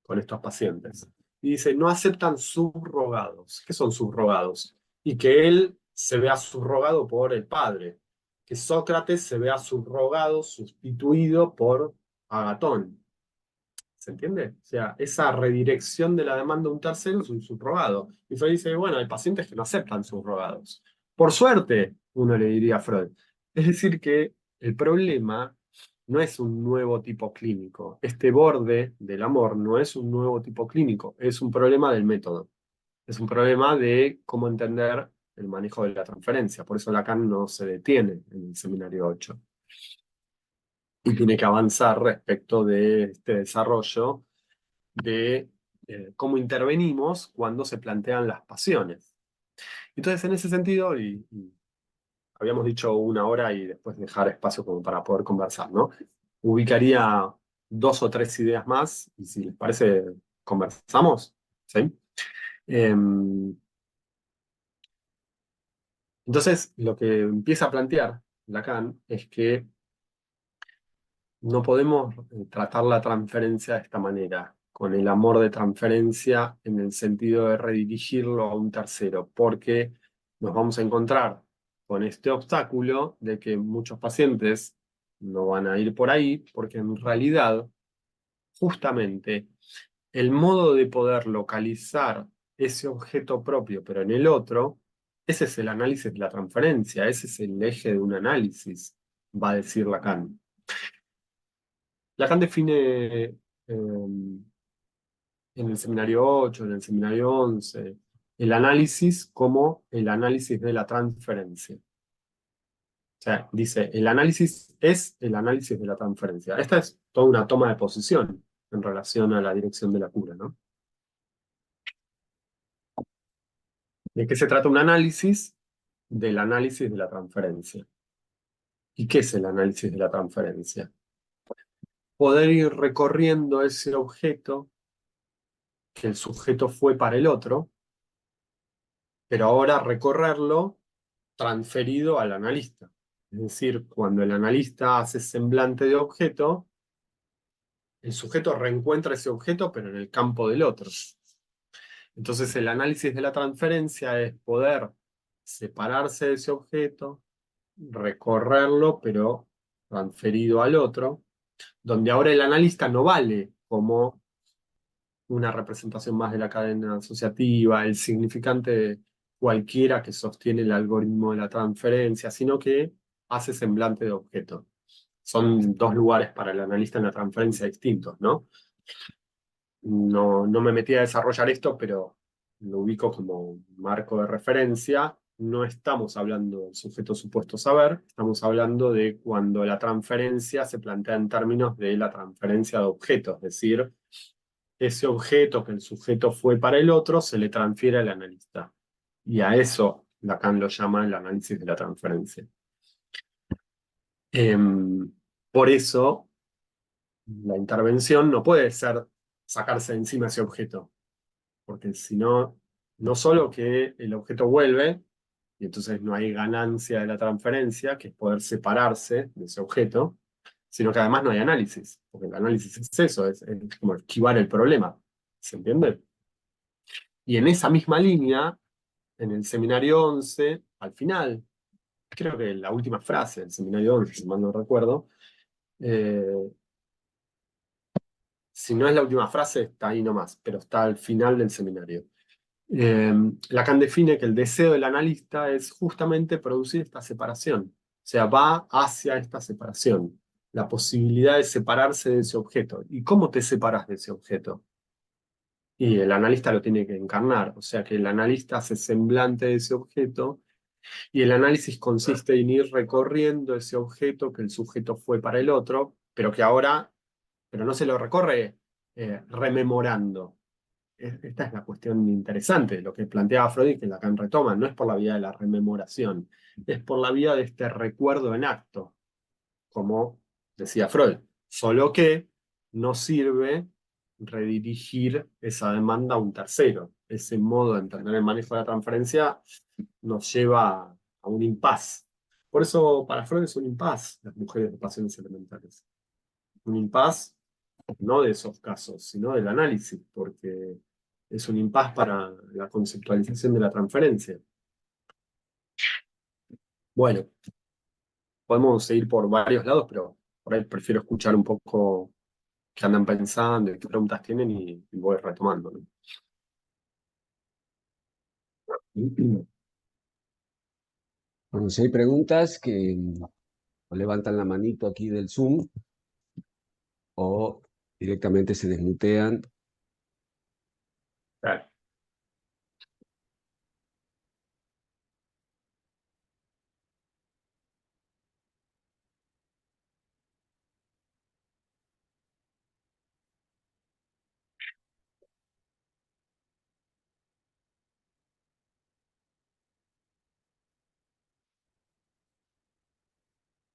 con estos pacientes. Y dice, no aceptan subrogados. ¿Qué son subrogados? Y que él se vea subrogado por el padre. Que Sócrates se vea subrogado, sustituido por Agatón. ¿Se entiende? O sea, esa redirección de la demanda de un tercero es un subrogado. Y Freud dice, bueno, hay pacientes que no aceptan subrogados. Por suerte, uno le diría a Freud. Es decir, que el problema no es un nuevo tipo clínico. Este borde del amor no es un nuevo tipo clínico, es un problema del método. Es un problema de cómo entender el manejo de la transferencia. Por eso Lacan no se detiene en el seminario 8. Y tiene que avanzar respecto de este desarrollo de cómo intervenimos cuando se plantean las pasiones. Entonces, en ese sentido, y habíamos dicho 1 hora y después dejar espacio como para poder conversar, ¿no? Ubicaría 2 o 3 ideas más, y si les parece, conversamos, ¿sí? Entonces, lo que empieza a plantear Lacan es que no podemos tratar la transferencia de esta manera, con el amor de transferencia en el sentido de redirigirlo a un tercero, porque nos vamos a encontrar con este obstáculo de que muchos pacientes no van a ir por ahí, porque en realidad, justamente, el modo de poder localizar ese objeto propio, pero en el otro, Ese es el análisis de la transferencia, ese es el eje de un análisis, va a decir Lacan. Lacan define en el seminario 8, en el seminario 11, el análisis como el análisis de la transferencia. O sea, dice, el análisis es el análisis de la transferencia. Esta es toda una toma de posición en relación a la dirección de la cura, ¿no? ¿De qué se trata un análisis? Del análisis de la transferencia. ¿Y qué es el análisis de la transferencia? Poder ir recorriendo ese objeto que el sujeto fue para el otro, pero ahora recorrerlo transferido al analista. Es decir, cuando el analista hace semblante de objeto, el sujeto reencuentra ese objeto, pero en el campo del otro. Entonces el análisis de la transferencia es poder separarse de ese objeto, recorrerlo, pero transferido al otro, donde ahora el analista no vale como una representación más de la cadena asociativa, el significante cualquiera que sostiene el algoritmo de la transferencia, sino que hace semblante de objeto. Son dos lugares para el analista en la transferencia distintos, ¿no? No me metí a desarrollar esto, pero lo ubico como marco de referencia. No estamos hablando del sujeto supuesto saber, estamos hablando de cuando la transferencia se plantea en términos de la transferencia de objetos, es decir, ese objeto que el sujeto fue para el otro se le transfiere al analista. Y a eso Lacan lo llama el análisis de la transferencia. Por eso, la intervención no puede ser sacarse de encima ese objeto, porque si no, no solo que el objeto vuelve, y entonces no hay ganancia de la transferencia, que es poder separarse de ese objeto, sino que además no hay análisis, porque el análisis es eso, es como esquivar el problema. ¿Se entiende? Y en esa misma línea, en el seminario 11, al final, creo que la última frase del seminario 11, si mal no recuerdo, si no es la última frase, está ahí nomás, pero está al final del seminario. Lacan define que el deseo del analista es justamente producir esta separación, o sea, va hacia esta separación, la posibilidad de separarse de ese objeto. ¿Y cómo te separas de ese objeto? Y el analista lo tiene que encarnar, o sea que el analista hace semblante de ese objeto, y el análisis consiste en ir recorriendo ese objeto que el sujeto fue para el otro, pero que ahora, pero no se lo recorre rememorando. Esta es la cuestión interesante, lo que planteaba Freud y que Lacan retoma, no es por la vía de la rememoración, es por la vía de este recuerdo en acto, como decía Freud, solo que no sirve redirigir esa demanda a un tercero. Ese modo de entender el manejo de la transferencia nos lleva a un impas. Por eso para Freud es un impas las mujeres de pasiones elementales. Un impas no de esos casos, sino del análisis, porque es un impas para la conceptualización de la transferencia. Bueno, podemos seguir por varios lados, pero por ahí prefiero escuchar un poco qué andan pensando y qué preguntas tienen y voy retomando, ¿no? Bueno, si hay preguntas que o levantan la manito aquí del Zoom o directamente se desmutean. Claro.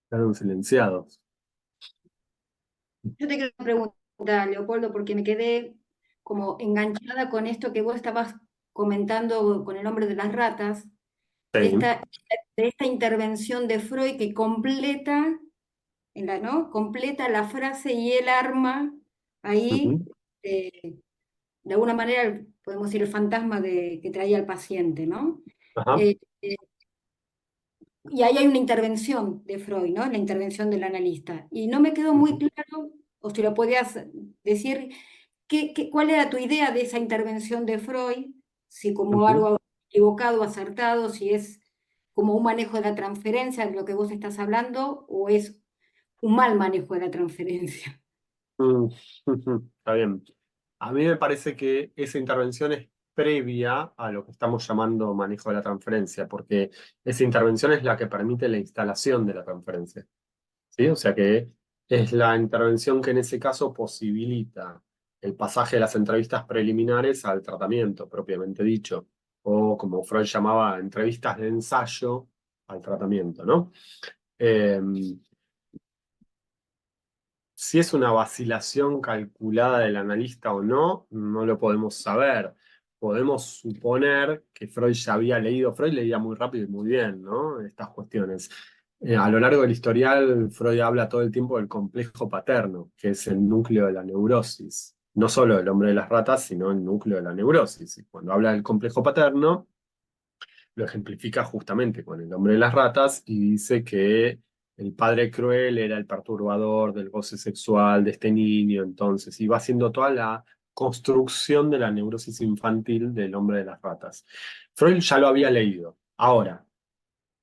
Quedaron silenciados. Yo te quiero preguntar, Leopoldo, porque me quedé como enganchada con esto que vos estabas comentando con el hombre de las ratas, de Sí. esta intervención de Freud que completa, ¿no? Completa la frase y él arma ahí, Ujú. de alguna manera, podemos decir, el fantasma que traía al paciente, ¿no? Ajá. Eh, eh, y ahí hay una intervención de Freud, ¿no? La intervención del analista. Y no me quedó muy claro, o si lo podías decir, cuál era tu idea de esa intervención de Freud, si como Ujú. algo equivocado, acertado, si es como un manejo de la transferencia de lo que vos estás hablando o es un mal manejo de la transferencia. Mm, Está bien. A mí me parece que esa intervención es previa a lo que estamos llamando manejo de la transferencia, porque esa intervención es la que permite la instalación de la transferencia. ¿Sí? O sea que es la intervención que en ese caso posibilita el pasaje de las entrevistas preliminares al tratamiento propiamente dicho, o como Freud llamaba, entrevistas de ensayo al tratamiento, ¿no? Eh, si es una vacilación calculada del analista o no, no lo podemos saber. Podemos suponer que Freud ya había leído, Freud leía muy rápido y muy bien, ¿no? Estas cuestiones. A lo largo del historial, Freud habla todo el tiempo del complejo paterno, que es el núcleo de la neurosis. No solo del hombre de las ratas, sino el núcleo de la neurosis. Y cuando habla del complejo paterno, lo ejemplifica justamente con el hombre de las ratas y dice que el padre cruel era el perturbador del goce sexual de este niño, entonces, y va haciendo toda la construcción de la neurosis infantil del hombre de las ratas. Freud ya lo había leído. Ahora,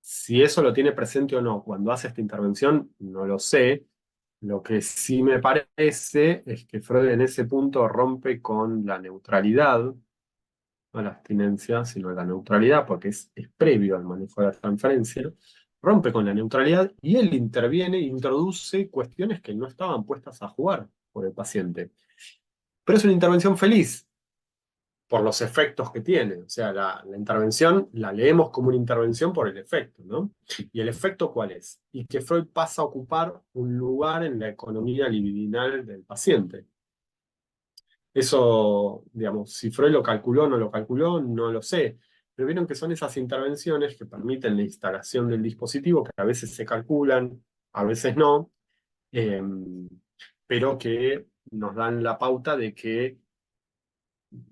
si eso lo tiene presente o no cuando hace esta intervención, no lo sé. Lo que sí me parece es que Freud en ese punto rompe con la neutralidad, no la abstinencia, sino la neutralidad, porque es previo al manejo de la transferencia, rompe con la neutralidad y él interviene, introduce cuestiones que no estaban puestas a jugar por el paciente. Pero es una intervención feliz por los efectos que tiene. O sea, la intervención la leemos como una intervención por el efecto, ¿no? ¿Y el efecto cuál es? Y que Freud pasa a ocupar un lugar en la economía libidinal del paciente. Eso, digamos, si Freud lo calculó o no lo calculó, no lo sé. Pero vieron que son esas intervenciones que permiten la instalación del dispositivo, que a veces se calculan, a veces no, eh, pero que nos dan la pauta de que,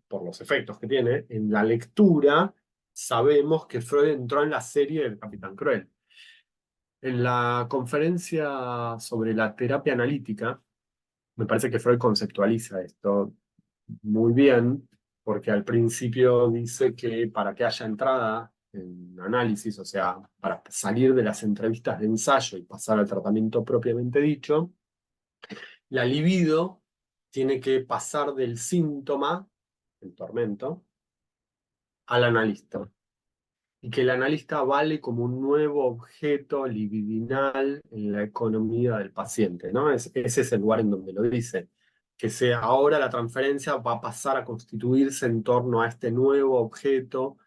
por los efectos que tiene, en la lectura sabemos que Freud entró en la serie del Capitán Cruel. En la conferencia sobre la terapia analítica, me parece que Freud conceptualiza esto muy bien, porque al principio dice que para que haya entrada en análisis, o sea, para salir de las entrevistas de ensayo y pasar al tratamiento propiamente dicho, la libido tiene que pasar del síntoma, el tormento, al analista. Y que el analista vale como un nuevo objeto libidinal en la economía del paciente, ¿no? Ese es el lugar en donde lo dice, que ahora la transferencia va a pasar a constituirse en torno a este nuevo objeto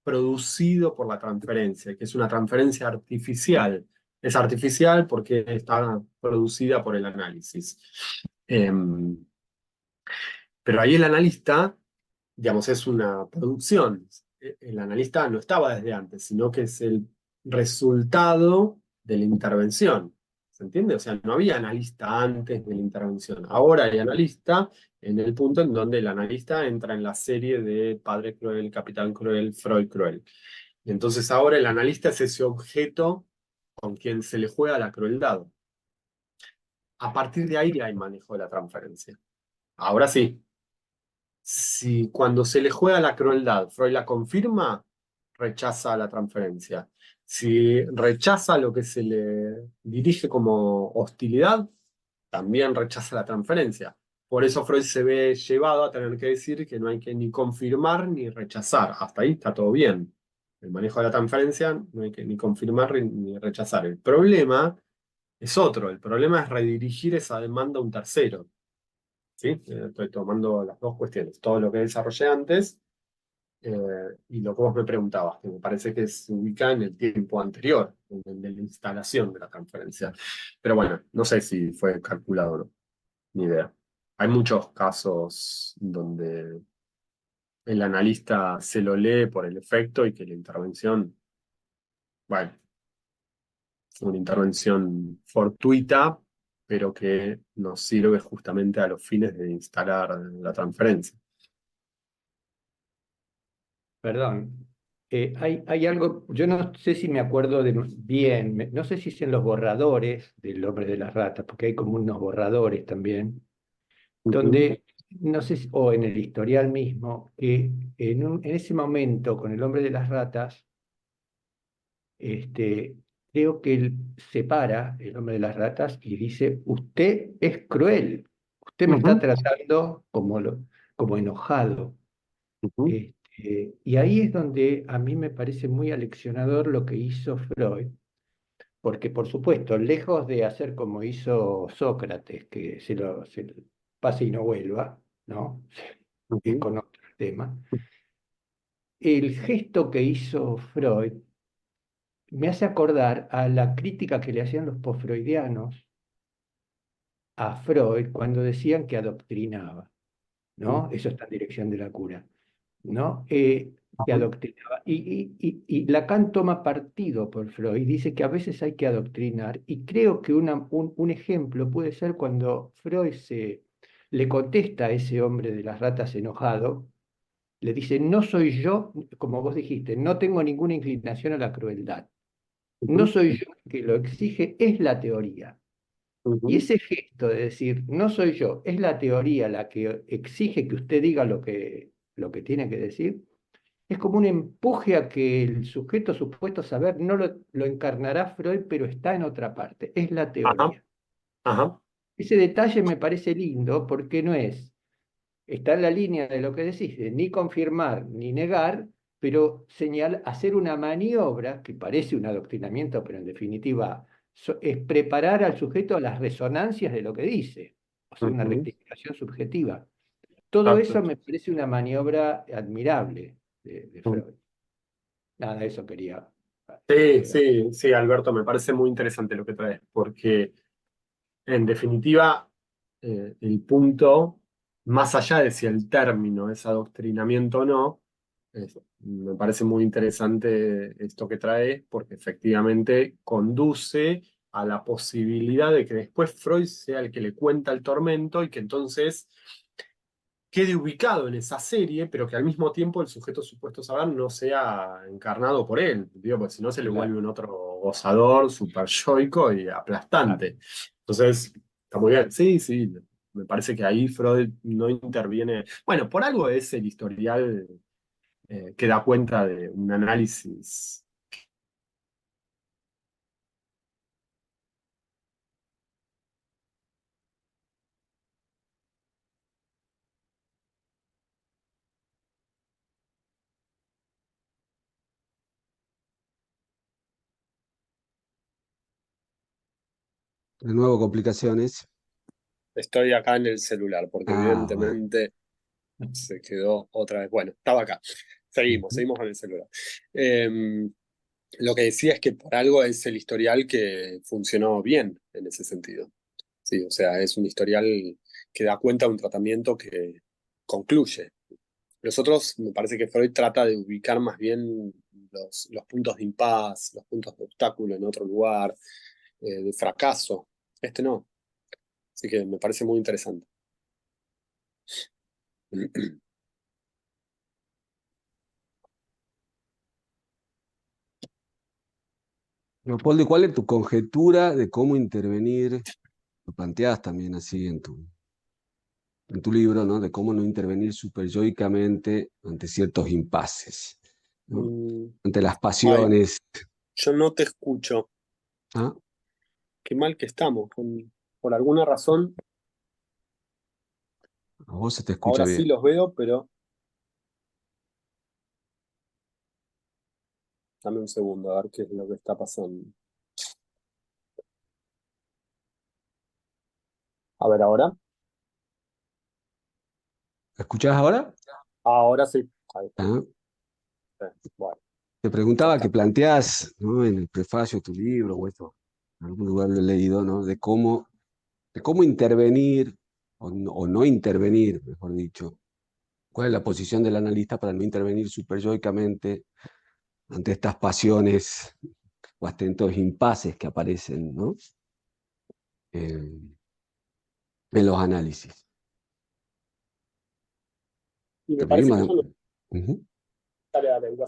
producido por la transferencia, que es una transferencia artificial. Es artificial porque está producida por el análisis. Pero ahí el analista, digamos, es una producción. El analista no estaba desde antes, sino que es el resultado de la intervención. ¿Se entiende? O sea, no había analista antes de la intervención. Ahora hay analista en el punto en donde el analista entra en la serie de Padre Cruel, Capitán Cruel, Freud Cruel. Y entonces ahora el analista es ese objeto con quien se le juega la crueldad. A partir de ahí hay manejo de la transferencia. Ahora sí, si cuando se le juega la crueldad, Freud la confirma, rechaza la transferencia. Si rechaza lo que se le dirige como hostilidad, también rechaza la transferencia. Por eso Freud se ve llevado a tener que decir que no hay que ni confirmar ni rechazar. Hasta ahí está todo bien. El manejo de la transferencia no hay que ni confirmar ni rechazar. El problema es otro. El problema es redirigir esa demanda a un tercero. ¿Sí? Estoy tomando las dos cuestiones, todo lo que desarrollé antes y lo que vos me preguntabas, que me parece que se ubica en el tiempo anterior, en el de la instalación de la transferencia. Pero bueno, no sé si fue calculado o no, ni idea. Hay muchos casos donde el analista se lo lee por el efecto y que la intervención, bueno, fue una intervención fortuita, pero que nos sirve justamente a los fines de instalar la transferencia. Perdón. Hay algo, yo no sé si me acuerdo bien, no sé si es en los borradores del hombre de las ratas, porque hay como unos borradores también, Ujú. donde no sé o en el historial mismo, que en ese momento con el hombre de las ratas, este, creo que él separa el hombre de las ratas y dice, usted es cruel, usted me está Ujú, tratando como enojado. ujú, Y ahí es donde a mí me parece muy aleccionador lo que hizo Freud, porque por supuesto, lejos de hacer como hizo Sócrates, que se lo pase y no vuelva, ¿no? Es ujú, con otro tema. El gesto que hizo Freud me hace acordar a la crítica que le hacían los posfreudianos a Freud cuando decían que adoctrinaba, ¿no? Eso está en dirección de la cura, ¿no? Que ujú, adoctrinaba. Y Lacan toma partido por Freud y dice que a veces hay que adoctrinar. Y creo que un ejemplo puede ser cuando Freud le contesta a ese hombre de las ratas enojado, le dice, no soy yo, como vos dijiste, no tengo ninguna inclinación a la crueldad. No ujú, soy yo el que lo exige, es la teoría. Y ujú. ese gesto de decir, no soy yo, es la teoría la que exige que usted diga lo que tiene que decir, es como un empuje a que el sujeto supuesto saber no lo encarnará Freud, pero está en otra parte, es la Ajá, teoría. ajá. Ese detalle me parece lindo porque no es, está en la línea de lo que decís, de ni confirmar ni negar, pero hacer una maniobra que parece un adoctrinamiento, pero en definitiva es preparar al sujeto a las resonancias de lo que dice, o sea, una Ujú. rectificación subjetiva. Todo Exacto. eso me parece una maniobra admirable de Freud. Nada, eso quería Sí, agregar. sí, sí, Alberto, me parece muy interesante lo que traes, porque en definitiva, el punto, más allá de si el término es adoctrinamiento o no, me parece muy interesante esto que trae, porque efectivamente conduce a la posibilidad de que después Freud sea el que le cuenta el tormento y que entonces quede ubicado en esa serie, pero que al mismo tiempo el sujeto supuesto saber no sea encarnado por él, digo, porque si no se le Claro, vuelve un otro gozador, super yoico y claro. aplastante. Entonces, está muy bien. Sí, sí, me parece que ahí Freud no interviene. Bueno, por algo es el historial que da cuenta de un análisis. De nuevo complicaciones. Estoy acá en el celular, porque Ah, bueno. evidentemente se quedó otra vez. Bueno, estaba acá. Seguimos, Ujú. seguimos con el celular. Lo que decía es que por algo es el historial que funcionó bien en ese sentido. Sí, o sea, es un historial que da cuenta de un tratamiento que concluye. Los otros, me parece que Freud trata de ubicar más bien los puntos de impas, los puntos de obstáculo en otro lugar, de fracaso. Este no. Así que me parece muy interesante. Leopoldo, ¿y cuál es tu conjetura de cómo intervenir? Lo planteas también así en tu libro, ¿no? De cómo no intervenir superyoicamente ante ciertos impases, ¿no? Mm, Ante las Ay, pasiones. yo no te escucho. ¿Ah? Qué mal que estamos. Por alguna razón, A vos se te escucha ahora sí bien. los veo, pero dame un segundo a ver qué es lo que está pasando. A ver, ahora. ¿Me escuchás ahora? Ahora sí. Ahí está. ¿Ah? Bueno, Te ya preguntaba que está. planteas, ¿no? En el prefacio de tu libro, o esto, en algún lugar lo he leído, ¿no? De cómo intervenir o no intervenir, mejor dicho. ¿Cuál es la posición del analista para no intervenir superyoicamente ante estas pasiones o hasta estos impases que aparecen, ¿no? en, en los análisis? Y me Te parece que pedimos. eso no Ujú. sale a la deuda.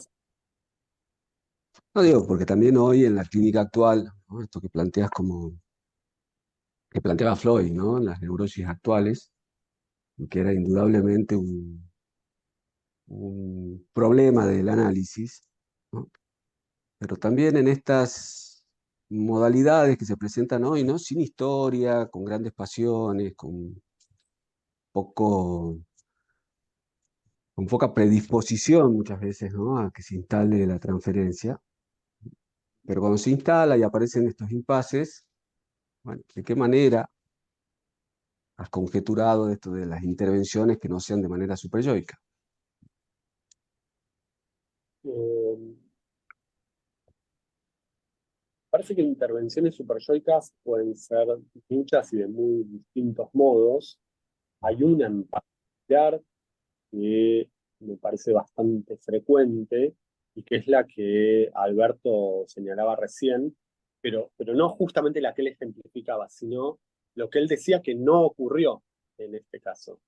No digo, porque también hoy en la clínica actual, ¿no? Esto que planteas como que planteaba Freud, ¿no? En las neurosis actuales, y que era indudablemente un problema del análisis, ¿no? Pero también en estas modalidades que se presentan hoy, ¿no? Sin historia, con grandes pasiones, poco, con poca predisposición muchas veces, ¿no? A que se instale la transferencia. Pero cuando se instala y aparecen estos impases, bueno, ¿de qué manera has conjeturado esto de las intervenciones que no sean de manera superyoica? Eh, Parece que intervenciones superyoicas pueden ser muchas y de muy distintos modos. Hay una en particular que me parece bastante frecuente y que es la que Alberto señalaba recién, pero no justamente la que él ejemplificaba, sino lo que él decía que no ocurrió en este caso,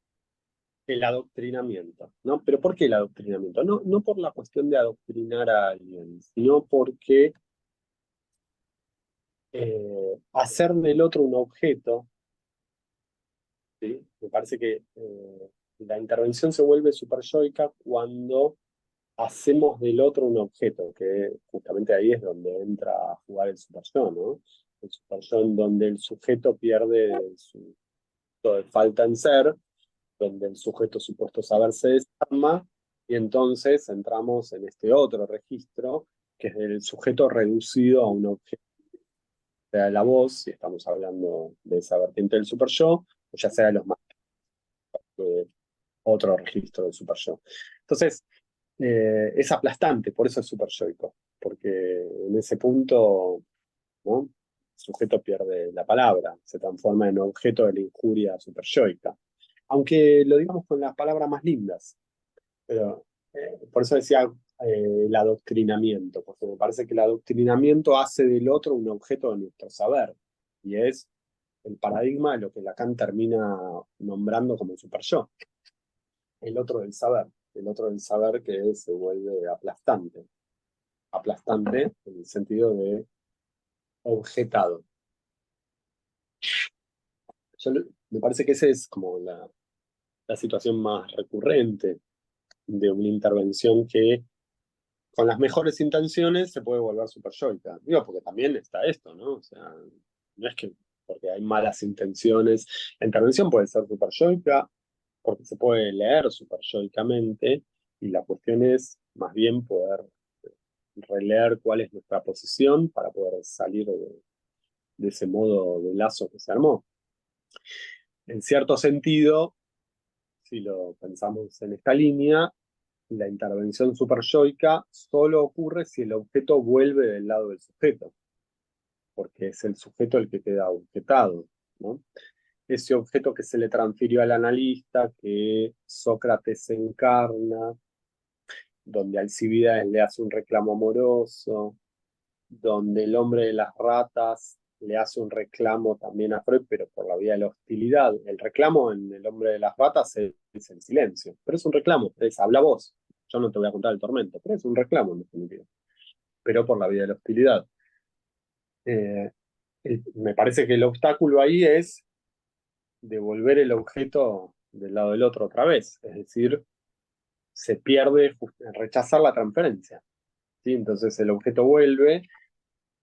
el adoctrinamiento, ¿no? ¿Pero por qué el adoctrinamiento? No, no por la cuestión de adoctrinar a alguien, sino porque hacer del otro un objeto, ¿sí? Me parece que la intervención se vuelve superyoica cuando hacemos del otro un objeto, que justamente ahí es donde entra a jugar el super yo, ¿no? El super yo en donde el sujeto pierde su falta en ser, donde el sujeto supuesto saber se desarma, y entonces entramos en este otro registro, que es el sujeto reducido a un objeto, sea la voz, si estamos hablando de esa vertiente del super yo, o ya sea los más otro registro del super yo. Entonces, es aplastante, por eso es super yoico, porque en ese punto, ¿no? El sujeto pierde la palabra, se transforma en objeto de la injuria super yoica. Aunque lo digamos con las palabras más lindas, pero por eso decía el adoctrinamiento, porque me parece que el adoctrinamiento hace del otro un objeto de nuestro saber, y es el paradigma de lo que Lacan termina nombrando como super yo, el otro del saber que se vuelve aplastante, aplastante en el sentido de objetado. Me parece que esa es como la situación más recurrente de una intervención que con las mejores intenciones se puede volver superyoica. Digo, porque también está esto, ¿no? O sea, no es que porque hay malas intenciones. La intervención puede ser superyoica porque se puede leer superyoicamente y la cuestión es más bien poder releer cuál es nuestra posición para poder salir de ese modo de lazo que se armó. En cierto sentido, si lo pensamos en esta línea, la intervención superyoica solo ocurre si el objeto vuelve del lado del sujeto, porque es el sujeto el que queda objetado, ¿no? Ese objeto que se le transfirió al analista, que Sócrates encarna, donde Alcibiades le hace un reclamo amoroso, donde el hombre de las ratas le hace un reclamo también a Freud, pero por la vía de la hostilidad. El reclamo en el hombre de las ratas es el silencio, pero es un reclamo, es habla vos. Yo no te voy a contar el tormento, pero es un reclamo en definitiva, pero por la vía de la hostilidad. Me parece que el obstáculo ahí es devolver el objeto del lado del otro otra vez, es decir, se pierde rechazar la transferencia, ¿sí? Entonces el objeto vuelve.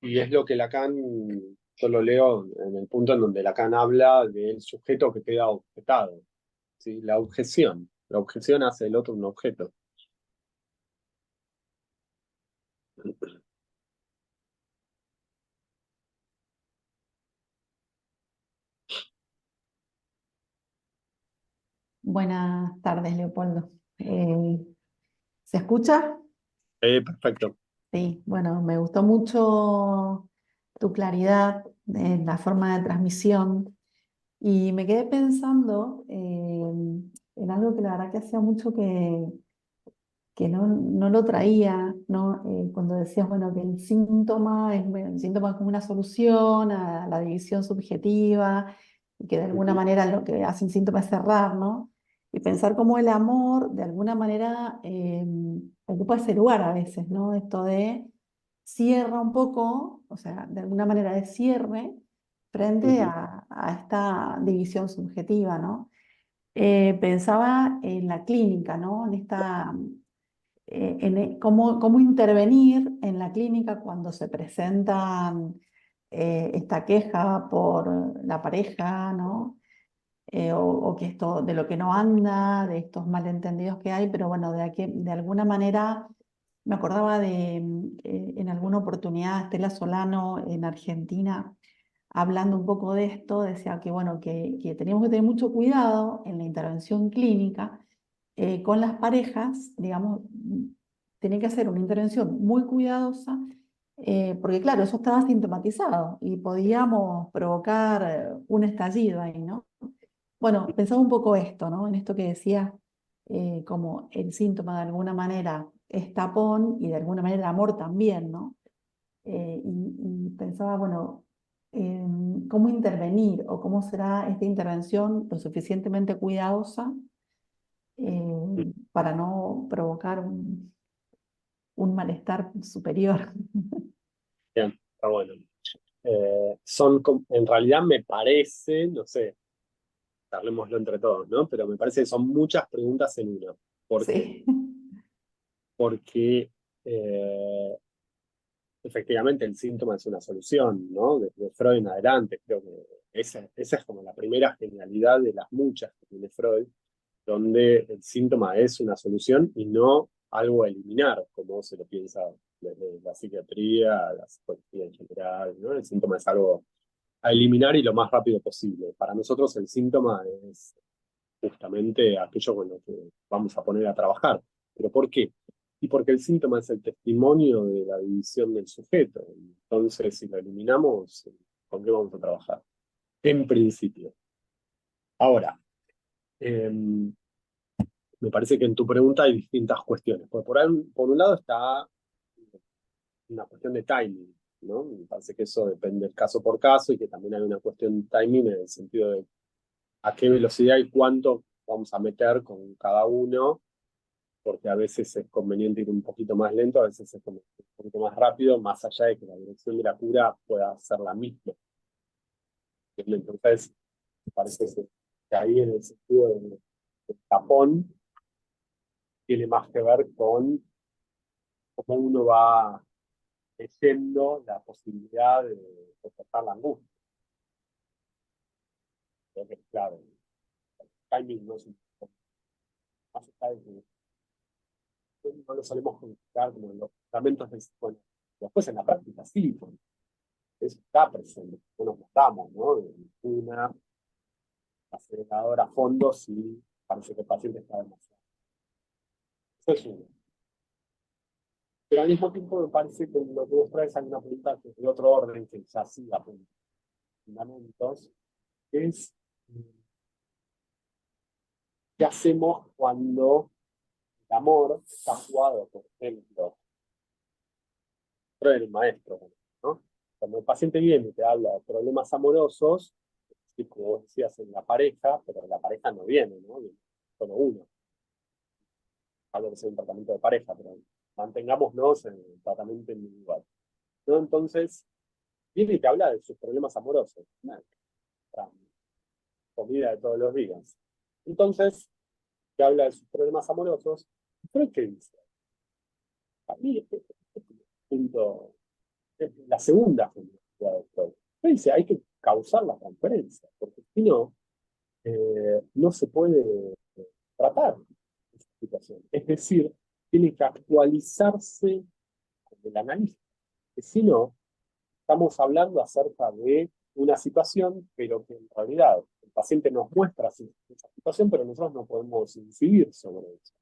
Y es lo que Lacan, yo lo leo en el punto en donde Lacan habla del sujeto que queda objetado, ¿sí? La objeción. La objeción hace del otro un objeto. Buenas tardes, Leopoldo. ¿Se escucha? Perfecto. Sí, bueno, me gustó mucho tu claridad en la forma de transmisión y me quedé pensando en algo que la verdad que hacía mucho que no lo traía, ¿no? Cuando decías, bueno, que el síntoma bueno, el síntoma es como una solución a la división subjetiva y que de alguna manera lo que hace el síntoma es cerrar, ¿no? Y pensar cómo el amor de alguna manera ocupa ese lugar a veces, ¿no? Esto de cierra un poco, o sea, de alguna manera de cierre frente a esta división subjetiva, ¿no? Pensaba en la clínica, ¿no? Cómo intervenir en la clínica cuando se presentan esta queja por la pareja, ¿no? O que esto, de lo que no anda, de estos malentendidos que hay, pero bueno, de alguna manera me acordaba en alguna oportunidad, Estela Solano en Argentina, hablando un poco de esto, decía que, bueno, que teníamos que tener mucho cuidado en la intervención clínica con las parejas, digamos, tenía que hacer una intervención muy cuidadosa, porque claro, eso estaba sintomatizado y podíamos provocar un estallido ahí, ¿no? Bueno, pensaba un poco esto, ¿no? En esto que decía, como el síntoma de alguna manera es tapón y de alguna manera el amor también, ¿no? Y pensaba, bueno, cómo intervenir o cómo será esta intervención lo suficientemente cuidadosa para no provocar un malestar superior. Bien, está bueno. En realidad me parece, no sé, charlémoslo entre todos, ¿no? Pero me parece que son muchas preguntas en una. ¿Por qué? Sí, Porque efectivamente el síntoma es una solución, ¿no? Desde Freud en adelante, creo que esa es como la primera genialidad de las muchas que tiene Freud, donde el síntoma es una solución y no algo a eliminar, como se lo piensa desde la psiquiatría, la psicología en general, ¿no? El síntoma es algo a eliminar y lo más rápido posible. Para nosotros el síntoma es justamente aquello con lo que vamos a poner a trabajar. ¿Pero por qué? Y porque el síntoma es el testimonio de la división del sujeto. Entonces, si lo eliminamos, ¿con qué vamos a trabajar? En principio. Ahora, eh, me parece que en tu pregunta hay distintas cuestiones. Por un lado está una cuestión de timing, ¿no? Me parece que eso depende del caso por caso y que también hay una cuestión de timing en el sentido de a qué velocidad y cuánto vamos a meter con cada uno, porque a veces es conveniente ir un poquito más lento, a veces es un poquito más rápido, más allá de que la dirección de la cura pueda ser la misma. Entonces, me parece que ahí en el sentido del tapón tiene más que ver con cómo uno va leyendo la posibilidad de soportar la angustia. Creo que es clave. El timing no es un más allá de que no lo solemos considerar como en los fundamentos del psicoanálisis. Después en la práctica sí, porque eso está presente, no nos notamos, ¿no? En una aceleradora a fondo si parece que el paciente está demasiado. Eso es uno. Pero al mismo tiempo me parece que lo que vos traes hay una pregunta que es de otro orden, que ya sí apunta fundamentos, que es ¿qué hacemos cuando el amor está jugado, por ejemplo, por el maestro, ¿no? Cuando el paciente viene y te habla de problemas amorosos, y como vos decías, en la pareja, pero la pareja no viene, ¿no? Viene solo uno. Hablo de ser un tratamiento de pareja, pero mantengámonos en el tratamiento individual, ¿no? Entonces, viene y te habla de sus problemas amorosos, ¿no? Comida de todos los días. Entonces, te habla de sus problemas amorosos, ¿pero qué dice? A mí, punto, es la segunda fundamentalidad de Freud. Dice, hay que causar la transferencia, porque si no, no se puede tratar esa situación. Es decir, tiene que actualizarse con el analista. Que si no, estamos hablando acerca de una situación, pero que en realidad el paciente nos muestra esa situación, pero nosotros no podemos incidir sobre eso.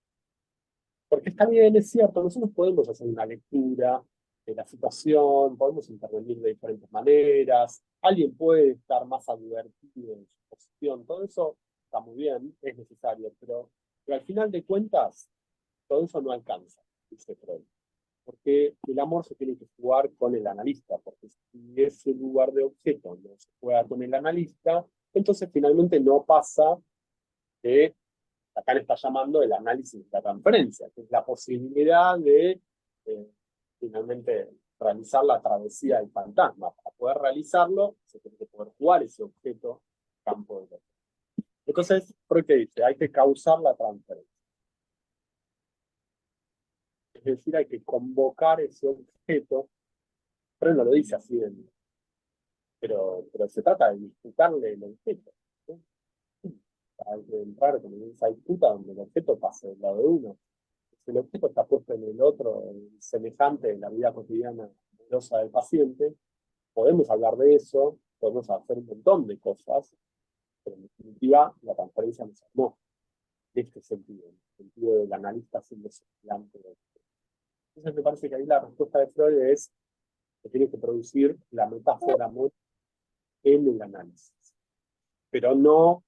Porque está bien, es cierto, nosotros podemos hacer una lectura de la situación, podemos intervenir de diferentes maneras, alguien puede estar más advertido en su posición, todo eso está muy bien, es necesario, pero al final de cuentas, todo eso no alcanza, dice Freud. Porque el amor se tiene que jugar con el analista, porque si ese lugar de objeto no se juega con el analista, entonces finalmente no pasa que Lacan está llamando el análisis de la transferencia, que es la posibilidad de finalmente realizar la travesía del fantasma. Para poder realizarlo, se tiene que poder jugar ese objeto campo de Entonces, Freud que dice, hay que causar la transferencia. Es decir, hay que convocar ese objeto. Freud no lo dice así, pero se trata de disputarle el objeto, ¿sí? Hay que entrar con esa disputa donde el objeto pase del lado de uno. Si el objeto está puesto en el otro, semejante en la vida cotidiana amorosa del paciente, podemos hablar de eso, podemos hacer un montón de cosas, pero en definitiva la transferencia nos armó en este sentido, en el sentido del analista siendo semejante. Entonces me parece que ahí la respuesta de Freud es que tiene que producir la metáfora amorosa en el análisis, pero no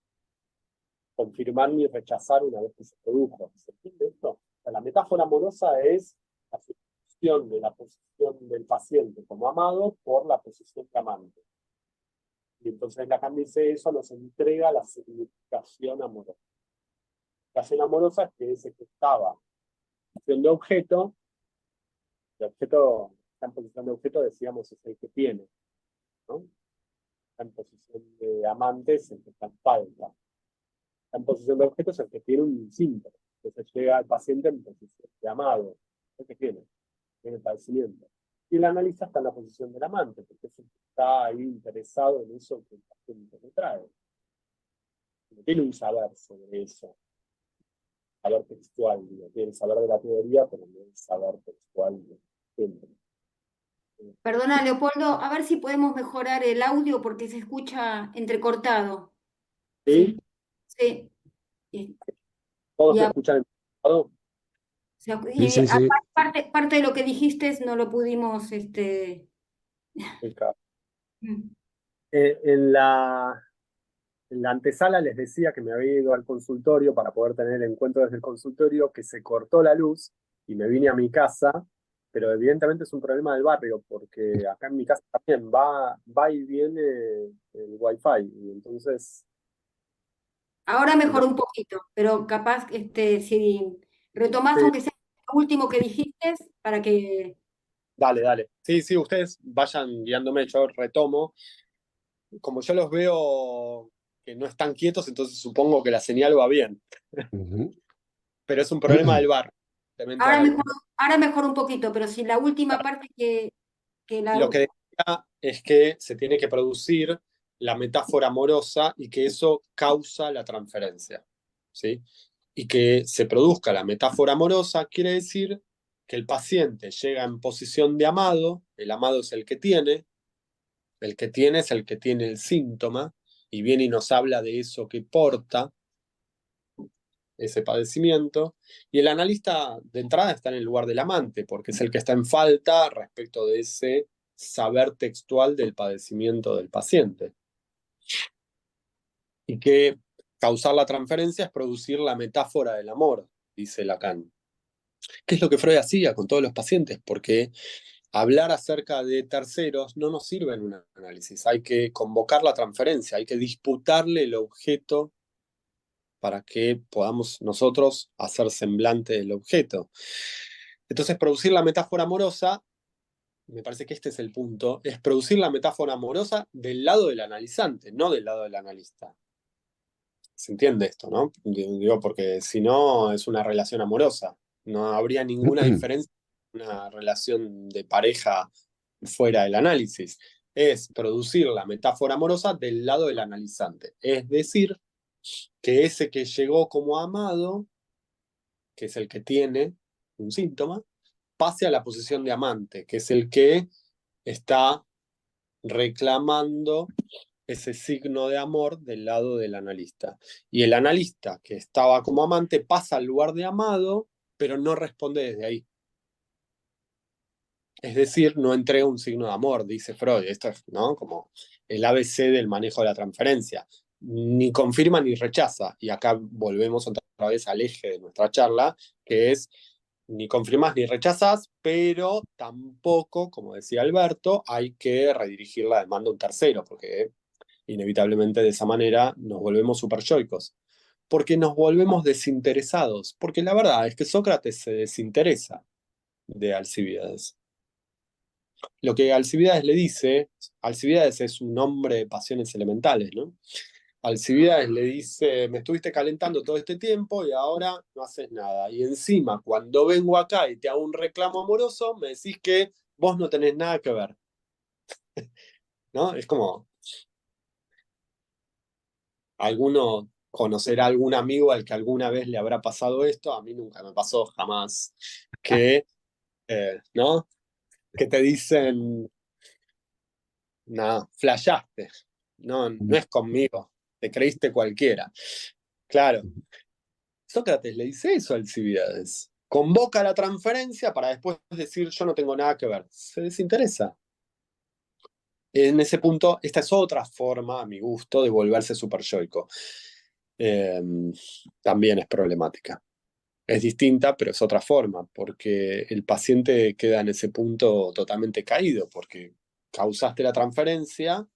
confirmar ni rechazar una vez que se produjo. ¿Se entiende esto? O sea, la metáfora amorosa es la sustitución de la posición del paciente como amado por la posición de amante. Y entonces Lacan dice eso nos entrega la significación amorosa. La significación amorosa es que ese que estaba en posición de objeto, el objeto está en posición de objeto, decíamos, es el que tiene, ¿no? Está en posición de amante, es el que está en falta. Está en posición de objeto, es el que tiene un síntoma. Entonces llega al paciente en posición de amado, el que tiene padecimiento. Y el analista está en la posición del amante, porque es el que está ahí interesado en eso que el paciente le trae. No tiene un saber sobre eso, saber textual, digo. Tiene el saber de la teoría, pero no el saber textual siempre. Perdona, Leopoldo, a ver si podemos mejorar el audio porque se escucha entrecortado. ¿Sí? Sí. Y, ¿Todos y me a- escuchan en Sí, sí, sí. parte de lo que dijiste no lo pudimos, mm. En la antesala les decía que me había ido al consultorio para poder tener el encuentro desde el consultorio, que se cortó la luz y me vine a mi casa, pero evidentemente es un problema del barrio, porque acá en mi casa también va y viene el wifi, y entonces, Ahora si no- mejoró un poquito, pero capaz, si retomás sí, aunque sea lo último que dijiste, para que... dale. Sí, sí, ustedes vayan guiándome, yo retomo. Como yo los veo que no están quietos, entonces supongo que la señal va bien, Ujú. pero es un problema del barrio. Simplemente Ahora hay mejoró, algunos. ahora mejoró un poquito, pero si la última parte que la... Lo que decía es que se tiene que producir la metáfora amorosa y que eso causa la transferencia, ¿sí? Y que se produzca la metáfora amorosa quiere decir que el paciente llega en posición de amado, el amado es el que tiene es el que tiene el síntoma, y viene y nos habla de eso que porta ese padecimiento, y el analista de entrada está en el lugar del amante, porque es el que está en falta respecto de ese saber textual del padecimiento del paciente. Y que causar la transferencia es producir la metáfora del amor, dice Lacan. ¿Qué es lo que Freud hacía con todos los pacientes? Porque hablar acerca de terceros no nos sirve en un análisis. Hay que convocar la transferencia, hay que disputarle el objeto para que podamos nosotros hacer semblante del objeto. Entonces, producir la metáfora amorosa, me parece que este es el punto, es producir la metáfora amorosa del lado del analizante, no del lado del analista. ¿Se entiende esto, no? Digo, porque si no es una relación amorosa. No habría ninguna diferencia en una relación de pareja fuera del análisis. Es producir la metáfora amorosa del lado del analizante. Es decir, que ese que llegó como amado, que es el que tiene un síntoma, pase a la posición de amante, que es el que está reclamando ese signo de amor del lado del analista. Y el analista que estaba como amante pasa al lugar de amado, pero no responde desde ahí. Es decir, no entrega un signo de amor, dice Freud. Esto es, ¿no?, como el ABC del manejo de la transferencia. Ni confirma ni rechaza. Y acá volvemos otra vez al eje de nuestra charla, que es ni confirmas ni rechazas, pero tampoco, como decía Alberto, hay que redirigir la demanda a un tercero, porque inevitablemente de esa manera nos volvemos superyoicos. Porque nos volvemos desinteresados. Porque la verdad es que Sócrates se desinteresa de Alcibíades. Lo que Alcibíades le dice, Alcibíades es un hombre de pasiones elementales, ¿no? Alcibiades le dice, me estuviste calentando todo este tiempo y ahora no haces nada. Y encima, cuando vengo acá y te hago un reclamo amoroso, me decís que vos no tenés nada que ver, ¿no? Es como, alguno conocerá algún amigo al que alguna vez le habrá pasado esto, a mí nunca me pasó jamás, que, ¿no? Que te dicen, no, flashaste, no es conmigo, te creíste cualquiera. Claro, Sócrates le dice eso a Alcibiades. Convoca la transferencia para después decir yo no tengo nada que ver. Se desinteresa. En ese punto, esta es otra forma, a mi gusto, de volverse superyoico. Eh, También es problemática. Es distinta, pero es otra forma, porque el paciente queda en ese punto totalmente caído, porque causaste la transferencia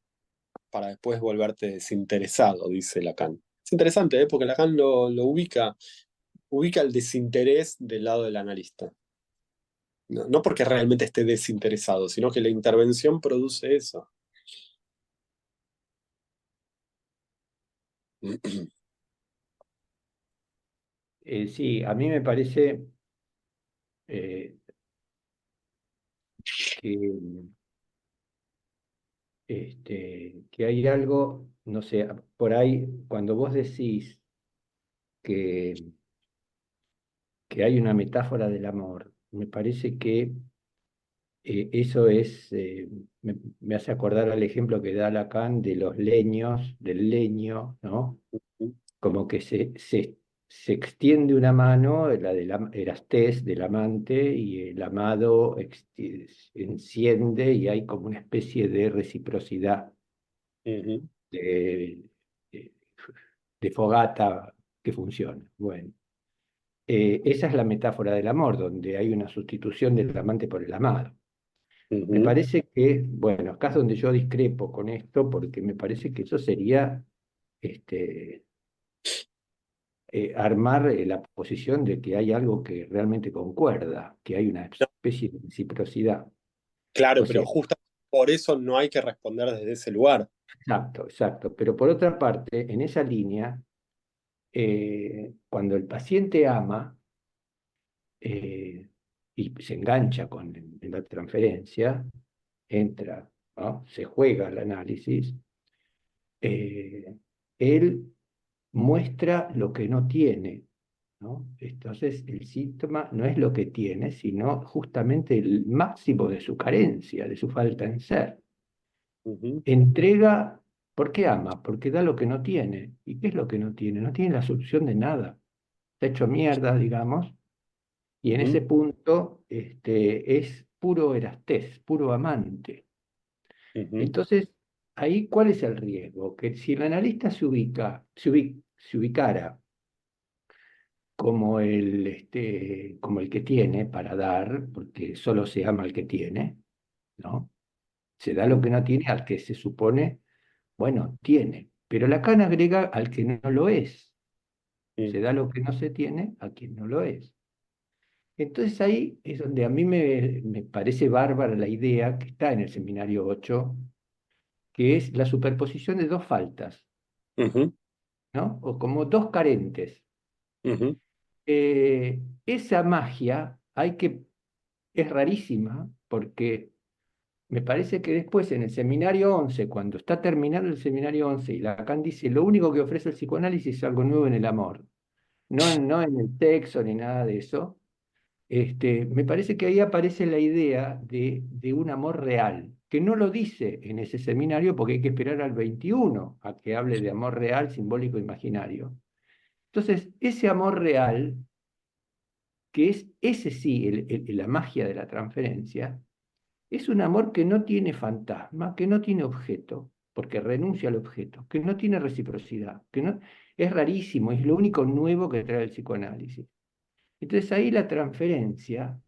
para después volverte desinteresado, dice Lacan. Es interesante, ¿eh? Porque Lacan lo ubica el desinterés del lado del analista. No porque realmente esté desinteresado, sino que la intervención produce eso. Sí, a mí me parece eh, que, que hay algo, no sé, por ahí, cuando vos decís que, que hay una metáfora del amor, me parece que eso es, me hace acordar al ejemplo que da Lacan de los leños, del leño, ¿no? Como que se extiende una mano, la del Erastés, del amante, y el amado enciende y hay como una especie de reciprocidad, Ujú, de, de- de fogata que funciona. Bueno, esa es la metáfora del amor, donde hay una sustitución del amante por el amado. Me ujú. parece que, bueno, acá es donde yo discrepo con esto, porque me parece que eso sería este, armar la posición de que hay algo que realmente concuerda, que hay una No, especie de reciprocidad. claro, O pero sea, justo por eso no hay que responder desde ese lugar. exacto, exacto. Pero por otra parte, en esa línea, cuando el paciente ama eh, y se engancha en la transferencia, entra, ¿no? Se juega el análisis, eh, él muestra lo que no tiene, ¿no? Entonces, el síntoma no es lo que tiene, sino justamente el máximo de su carencia, de su falta en ser. Ujú, Entrega, ¿por qué ama? Porque da lo que no tiene. ¿Y qué es lo que no tiene? No tiene la solución de nada. Está hecho mierda, digamos, y en ese ujú, punto es puro Erastés, puro amante. ujú, Entonces, ahí, ¿cuál es el riesgo? Que si el analista se ubicara como el que tiene para dar, porque solo se ama al que tiene, ¿no? Se da lo ujú, que no tiene al que se supone, bueno, tiene. Pero Lacan agrega al que no lo es. ujú, Se da lo que no se tiene a quien no lo es. Entonces ahí es donde a mí me parece bárbara la idea que está en el seminario 8, que es la superposición de dos faltas, ujú, ¿no? O como dos carentes. ujú, Esa magia es rarísima porque me parece que después en el seminario 11, cuando está terminando el seminario 11 y Lacan dice, lo único que ofrece el psicoanálisis es algo nuevo en el amor, no en el sexo ni nada de eso, me parece que ahí aparece la idea de un amor real, que no lo dice en ese seminario porque hay que esperar al 21 a que hable de amor real, simbólico, imaginario. Entonces, ese amor real, que es ese sí, la magia de la transferencia, es un amor que no tiene fantasma, que no tiene objeto, porque renuncia al objeto, que no tiene reciprocidad, que no, es rarísimo, es lo único nuevo que trae el psicoanálisis. Entonces ahí la transferencia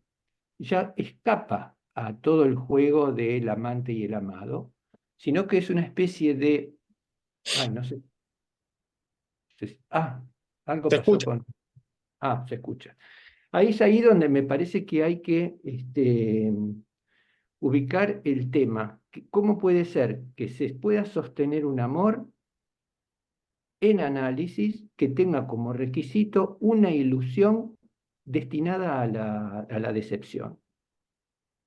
ya escapa a todo el juego del amante y el amado, sino que es una especie de, ay, no sé, algo te pasó escucho. se escucha. Ahí es ahí donde me parece que hay que ubicar el tema. ¿Cómo puede ser que se pueda sostener un amor en análisis que tenga como requisito una ilusión destinada a la decepción,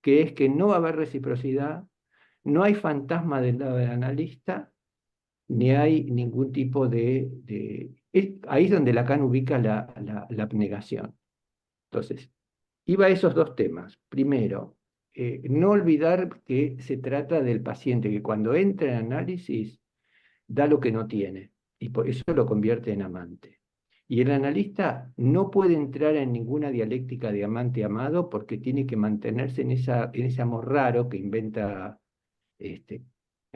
que es que no va a haber reciprocidad, no hay fantasma del lado del analista, ni hay ningún tipo ahí es donde Lacan ubica la abnegación. Entonces, iba a esos dos temas. Primero, no olvidar que se trata del paciente que cuando entra en análisis da lo que no tiene y por eso lo convierte en amante. Y el analista no puede entrar en ninguna dialéctica de amante-amado porque tiene que mantenerse en ese amor raro que inventa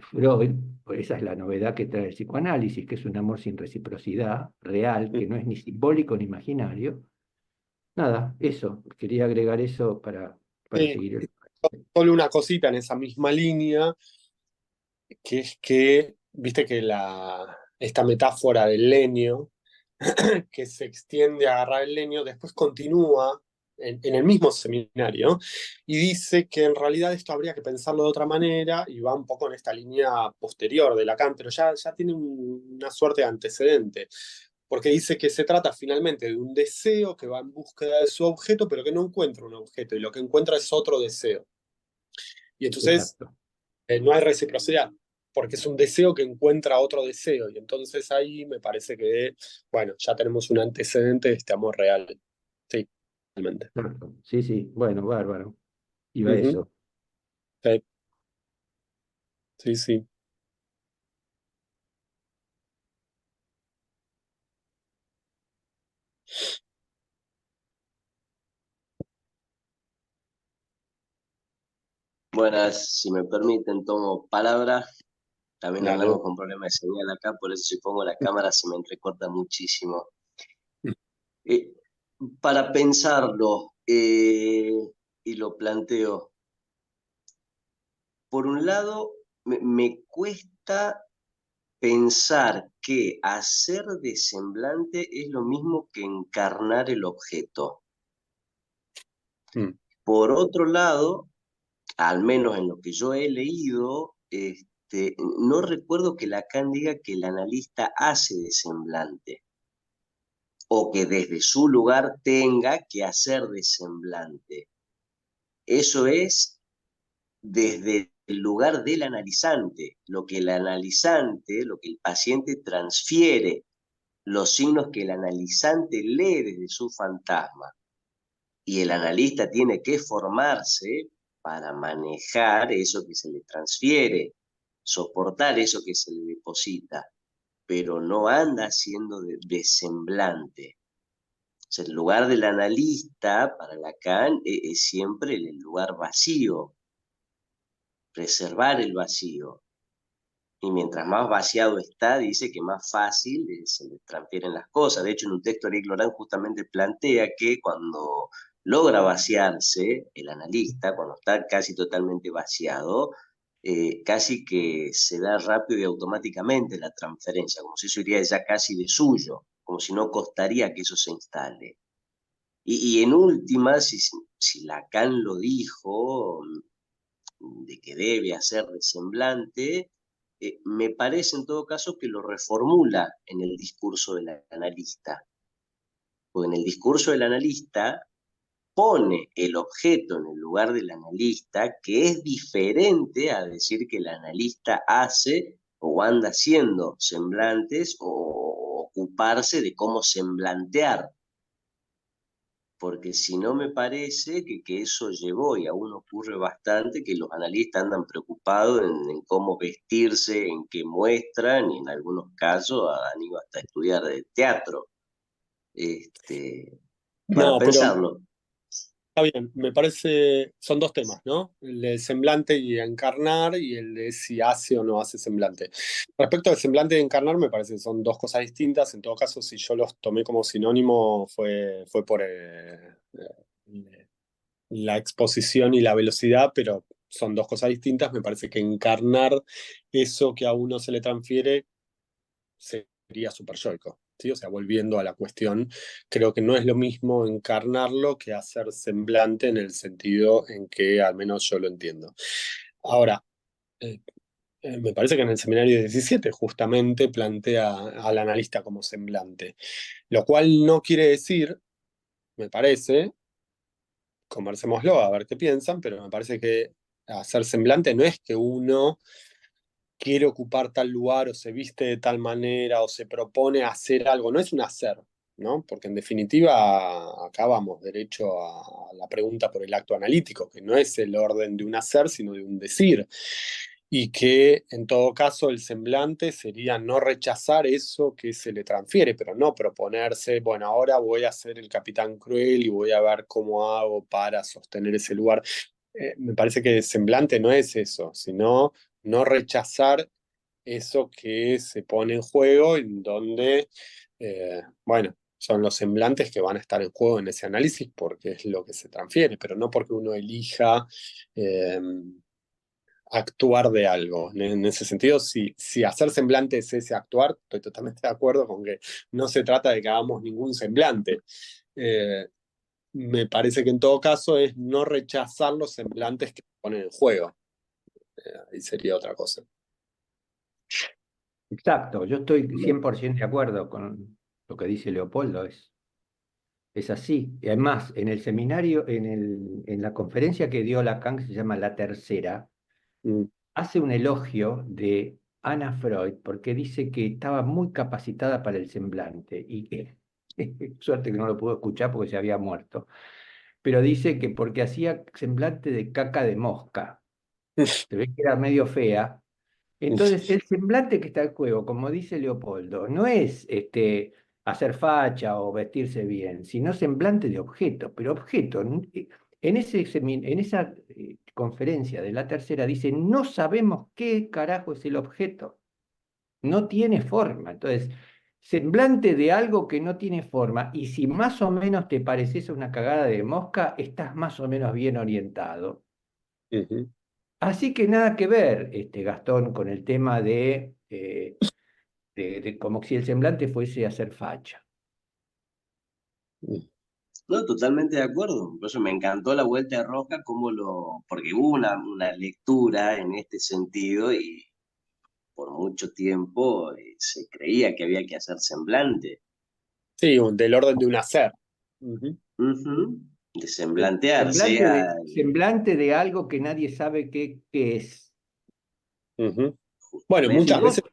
Freud, pues esa es la novedad que trae el psicoanálisis, que es un amor sin reciprocidad real, que no es ni simbólico ni imaginario. Nada, eso, quería agregar eso para Sí, seguir el... solo una cosita en esa misma línea, que es que, viste que esta metáfora del leño, que se extiende a agarrar el leño, después continúa en el mismo seminario y dice que en realidad esto habría que pensarlo de otra manera y va un poco en esta línea posterior de Lacan, pero ya tiene una suerte de antecedente, porque dice que se trata finalmente de un deseo que va en búsqueda de su objeto, pero que no encuentra un objeto y lo que encuentra es otro deseo. Y entonces Exacto. no hay reciprocidad, porque es un deseo que encuentra otro deseo. Y entonces ahí me parece que, bueno, ya tenemos un antecedente de este amor real. Sí, realmente. Exacto. Sí, sí, bueno, bárbaro. Iba Ujú. eso. Sí, sí, sí. Buenas, si me permiten, tomo palabra. También Dale. andamos con problemas de señal acá, por eso si pongo la cámara se me entrecorta muchísimo. Eh, para pensarlo, y lo planteo, por un lado, me cuesta pensar que hacer de semblante es lo mismo que encarnar el objeto. Mm. Por otro lado, al menos en lo que yo he leído, no recuerdo que Lacan diga que el analista hace de semblante o que desde su lugar tenga que hacer de semblante. Eso es desde el lugar del analizante, lo que el analizante, lo que el paciente transfiere, los signos que el analizante lee desde su fantasma. Y el analista tiene que formarse para manejar eso que se le transfiere, soportar eso que se le deposita, pero no anda haciendo de semblante. O sea, el lugar del analista para Lacan es siempre el lugar vacío, preservar el vacío. Y mientras más vaciado está, dice que más fácil se le transfieren las cosas. De hecho, en un texto Eric Laurent justamente plantea que cuando logra vaciarse, el analista, cuando está casi totalmente vaciado, casi que se da rápido y automáticamente la transferencia, como si eso iría ya casi de suyo, como si no costaría que eso se instale. Y en última, si Lacan lo dijo, de que debe hacer de semblante, me parece en todo caso que lo reformula en el discurso del analista. Porque en el discurso del analista pone el objeto en el lugar del analista, que es diferente a decir que el analista hace o anda haciendo semblantes o ocuparse de cómo semblantear, porque si no me parece que eso llevó, y aún ocurre bastante, que los analistas andan preocupados en cómo vestirse, en qué muestran, y en algunos casos han ido hasta estudiar de teatro, para No, pero pensarlo. está bien, me parece, son dos temas, ¿no? El de semblante y encarnar y el de si hace o no hace semblante. Respecto al semblante y encarnar, me parece que son dos cosas distintas. En todo caso, si yo los tomé como sinónimo, fue por la exposición y la velocidad, pero son dos cosas distintas. Me parece que encarnar eso que a uno se le transfiere sería superyoico, ¿sí? O sea, volviendo a la cuestión, creo que no es lo mismo encarnarlo que hacer semblante en el sentido en que al menos yo lo entiendo. Ahora, eh, Me parece que en el seminario 17 justamente plantea al analista como semblante, lo cual no quiere decir, me parece, conversémoslo a ver qué piensan, pero me parece que hacer semblante no es que uno quiere ocupar tal lugar o se viste de tal manera o se propone hacer algo, no es un hacer, ¿no? Porque en definitiva acá vamos derecho a la pregunta por el acto analítico, que no es el orden de un hacer, sino de un decir. Y que en todo caso el semblante sería no rechazar eso que se le transfiere, pero no proponerse, bueno, ahora voy a ser el capitán cruel y voy a ver cómo hago para sostener ese lugar. Me parece que semblante no es eso, sino no rechazar eso que se pone en juego, en donde, bueno, son los semblantes que van a estar en juego en ese análisis porque es lo que se transfiere, pero no porque uno elija actuar de algo. En ese sentido, si hacer semblante es ese actuar, estoy totalmente de acuerdo con que no se trata de que hagamos ningún semblante. Eh, Me parece que en todo caso es no rechazar los semblantes que ponen en juego. Ahí sería otra cosa. Exacto, yo estoy 100% de acuerdo con lo que dice Leopoldo, es así. Y además, en el seminario, en la conferencia que dio Lacan, que se llama La Tercera, Mm. hace un elogio de Anna Freud porque dice que estaba muy capacitada para el semblante y que, suerte que no lo pudo escuchar porque se había muerto, pero dice que porque hacía semblante de caca de mosca, se ve que era medio fea. Entonces, el semblante que está en juego, como dice Leopoldo, no es hacer facha o vestirse bien, sino semblante de objeto. Pero objeto, en esa conferencia de la tercera dice, no sabemos qué carajo es el objeto. No tiene forma. Entonces, semblante de algo que no tiene forma, y si más o menos te pareces a una cagada de mosca, estás más o menos bien orientado. Ujú. Así que nada que ver, Gastón, con el tema de como si el semblante fuese a hacer facha. No, totalmente de acuerdo. Por eso me encantó la vuelta de rosca, porque hubo una lectura en este sentido y por mucho tiempo se creía que había que hacer semblante. Sí, del orden de un hacer. Ujú. Ujú. De semblantear, sea Semblante de algo que nadie sabe qué es. Ujú. Bueno, Si muchas justamente. vos,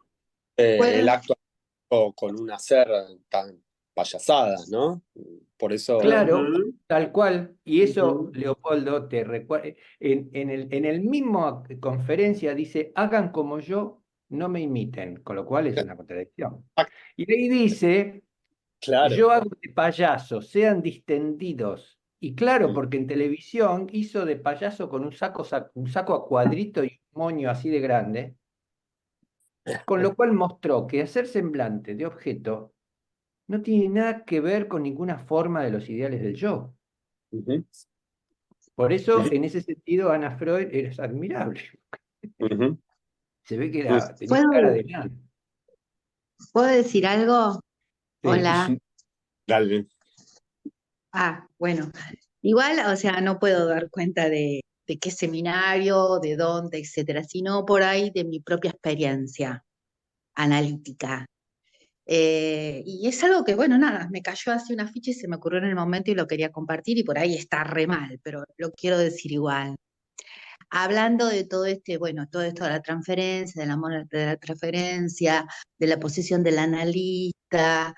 veces el acto con un hacer tan payasada, ¿no? Por eso. claro, Ujú, tal cual, y eso, ujú. Leopoldo, te recuerda, en el mismo conferencia dice, hagan como yo, no me imiten, con lo cual es una contradicción. Y ahí dice, Claro. yo hago de payaso, sean distendidos. Y claro, porque en televisión hizo de payaso con un saco a cuadrito y un moño así de grande, con lo cual mostró que hacer semblante de objeto no tiene nada que ver con ninguna forma de los ideales del yo. Ujú. Por Sí, eso, sí. en ese sentido, Ana Freud es admirable. Ujú. Se ve que tenía cara ¿Puedo, de nada. puedo decir algo? Sí. Hola. Dale. Ah, bueno. Igual, o sea, no puedo dar cuenta de qué seminario, de dónde, etcétera, sino por ahí de mi propia experiencia analítica. Y es algo que, bueno, nada, me cayó así una ficha y se me ocurrió en el momento y lo quería compartir y por ahí está re mal, pero lo quiero decir igual. Hablando de todo bueno, todo esto de la transferencia, del amor de la transferencia, de la posición del analista.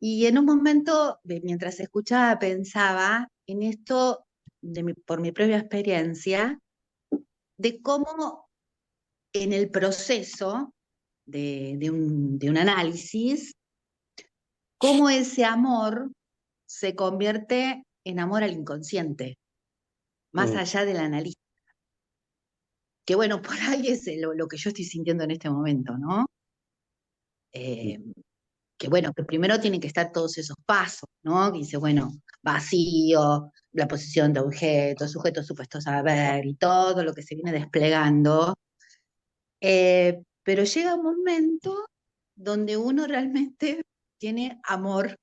Y en un momento, mientras escuchaba, pensaba en esto por mi propia experiencia, de cómo en el proceso de un análisis, cómo ese amor se convierte en amor al inconsciente, más Mm. allá del analista. Que bueno, por ahí es lo que yo estoy sintiendo en este momento, ¿no? Eh, que bueno, que primero tienen que estar todos esos pasos, ¿no? Que dice, bueno, vacío, la posición de objeto, sujeto supuesto saber y todo lo que se viene desplegando. Pero llega un momento donde uno realmente tiene amor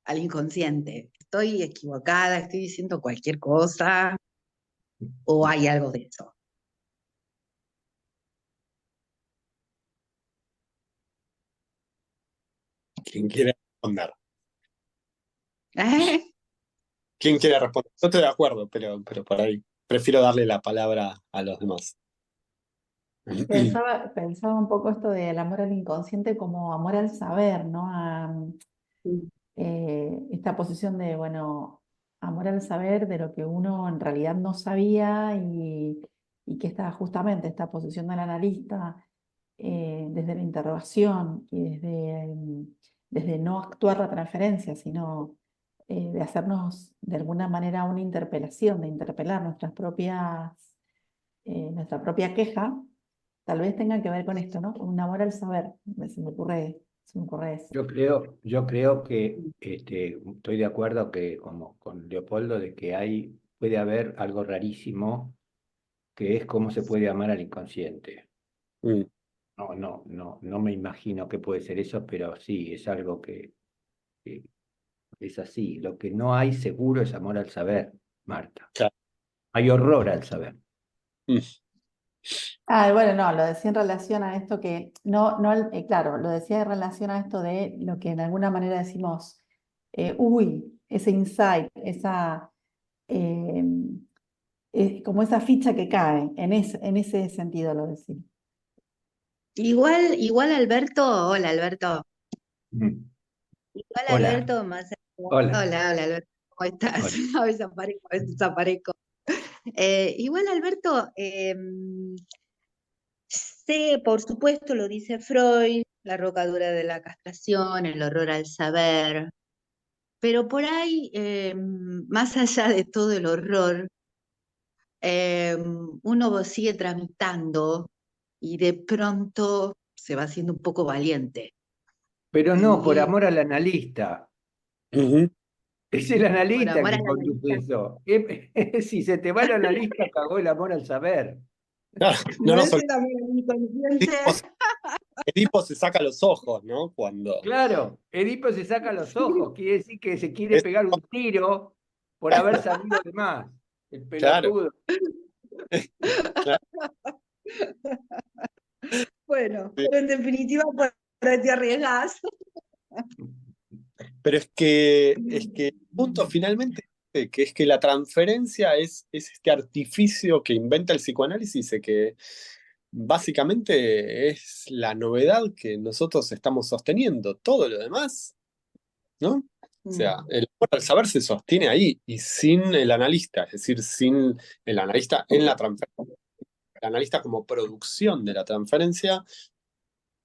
al inconsciente. Estoy equivocada, estoy diciendo cualquier cosa, o hay algo de eso. ¿Quién quiere responder? ¿Eh? ¿Quién quiere responder? Yo estoy de acuerdo, pero por ahí prefiero darle la palabra a los demás. Pensaba un poco esto del amor al inconsciente como amor al saber, ¿no? Esta posición de, bueno, amor al saber de lo que uno en realidad no sabía y que está justamente esta posición del analista desde la interrogación y desde no actuar la transferencia, sino de hacernos de alguna manera una interpelación, de interpelar nuestra propia queja, tal vez tenga que ver con esto, ¿no? Un amor al saber, se me ocurre eso. Yo creo que estoy de acuerdo que, como con Leopoldo, de que puede haber algo rarísimo que es cómo se puede amar al inconsciente. Mm. No me imagino qué puede ser eso, pero sí, es algo que es así. Lo que no hay seguro es amor al saber, Marta. Claro. Hay horror al saber. Mm. Bueno, no, lo decía en relación a esto que, claro, lo decía en relación a esto de lo que en alguna manera decimos, uy, ese insight, eh, como esa ficha que cae, en ese sentido lo decía. Igual Alberto, hola Alberto. Mm. Igual Hola, Alberto, más hola, hola Alberto, ¿cómo estás? hola. A veces aparezco, a veces desaparezco. Igual Alberto, sé, por supuesto, lo dice Freud, la rocadura de la castración, el horror al saber, pero por ahí, más allá de todo el horror, uno sigue tramitando y de pronto se va haciendo un poco valiente. Pero no, por Y amor al analista. Ujú. Es el por analista el amor a que la conduce analista, eso. Si se te va el analista, cagó el amor al saber. Claro, no no nos es el olvidemos, amor al inconsciente. Edipo se saca los ojos, ¿no? Cuando Claro, Edipo se saca los ojos, quiere decir que se quiere es, pegar un tiro por haber sabido de más. El claro, pelotudo. claro, Bueno, sí. pero en definitiva, por ahí te arriesgas. Pero es que el punto finalmente que es que la transferencia es este artificio que inventa el psicoanálisis, que básicamente es la novedad que nosotros estamos sosteniendo. Todo lo demás, ¿no? O sea, el amor al saber se sostiene ahí y sin el analista, es decir, sin el analista en la transferencia, el analista como producción de la transferencia,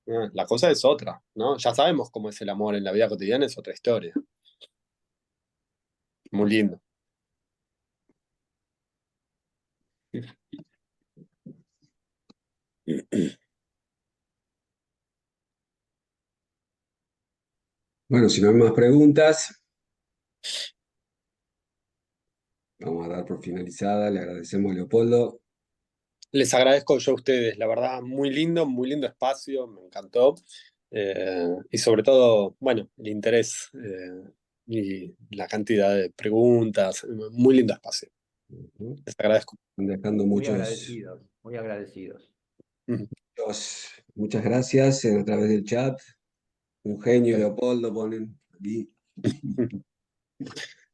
la cosa es otra, ¿no? Ya sabemos cómo es el amor en la vida cotidiana, es otra historia. Muy lindo. Bueno, si no hay más preguntas, vamos a dar por finalizada. Le agradecemos a Leopoldo. Les agradezco yo a ustedes, la verdad, muy lindo espacio, me encantó. Y sobre todo, bueno, el interés y la cantidad de preguntas, muy lindo espacio. Les agradezco. Están dejando Muy muchos, agradecidos, muy agradecidos. muchas gracias a través del chat. Un genio, Sí. Leopoldo, ponen aquí.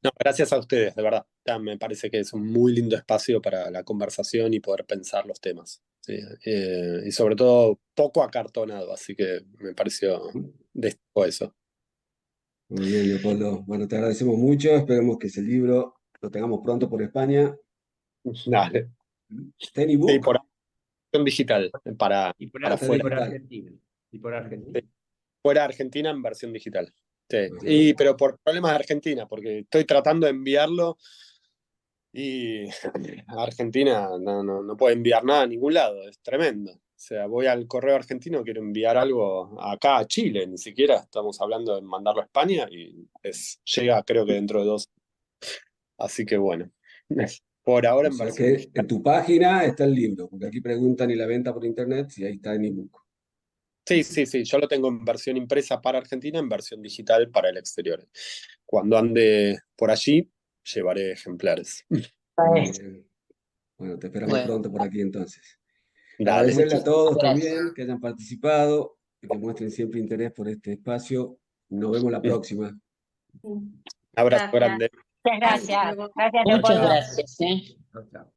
No, gracias a ustedes, de verdad. Me parece que es un muy lindo espacio para la conversación y poder pensar los temas. Sí. Y sobre todo poco acartonado, así que me pareció destacó eso. Muy bien, Leopoldo. Bueno, te agradecemos mucho. Esperemos que ese libro lo tengamos pronto por España. Dale. ¿Está en Sí, ebook? por versión digital, Y por, Ah, para está afuera. por digital. Argentina. Y por Argentina. Sí, fuera de Argentina en versión digital. Sí. Ajá. Pero por problemas de Argentina, porque estoy tratando de enviarlo y Argentina no puede enviar nada a ningún lado, es tremendo. O sea, voy al correo argentino, quiero enviar algo acá a Chile, ni siquiera estamos hablando de mandarlo a España y llega creo que dentro de 2. Así que bueno, por ahora O en sea versión que digital. en tu página está el libro, porque aquí preguntan y la venta por internet si ahí está en ebook. Sí, yo lo tengo en versión impresa para Argentina, en versión digital para el exterior. Cuando ande por allí, llevaré ejemplares. Muy bien. Bueno, te esperamos Bueno, pronto por aquí entonces. Dale. Agradecerle a muchísimas todos gracias. también que hayan participado y que muestren siempre interés por este espacio. Nos vemos la próxima. Abrazo Gracias. grande. Muchas gracias. Gracias, Muchas Leopoldo. gracias, ¿eh? Chao, chao.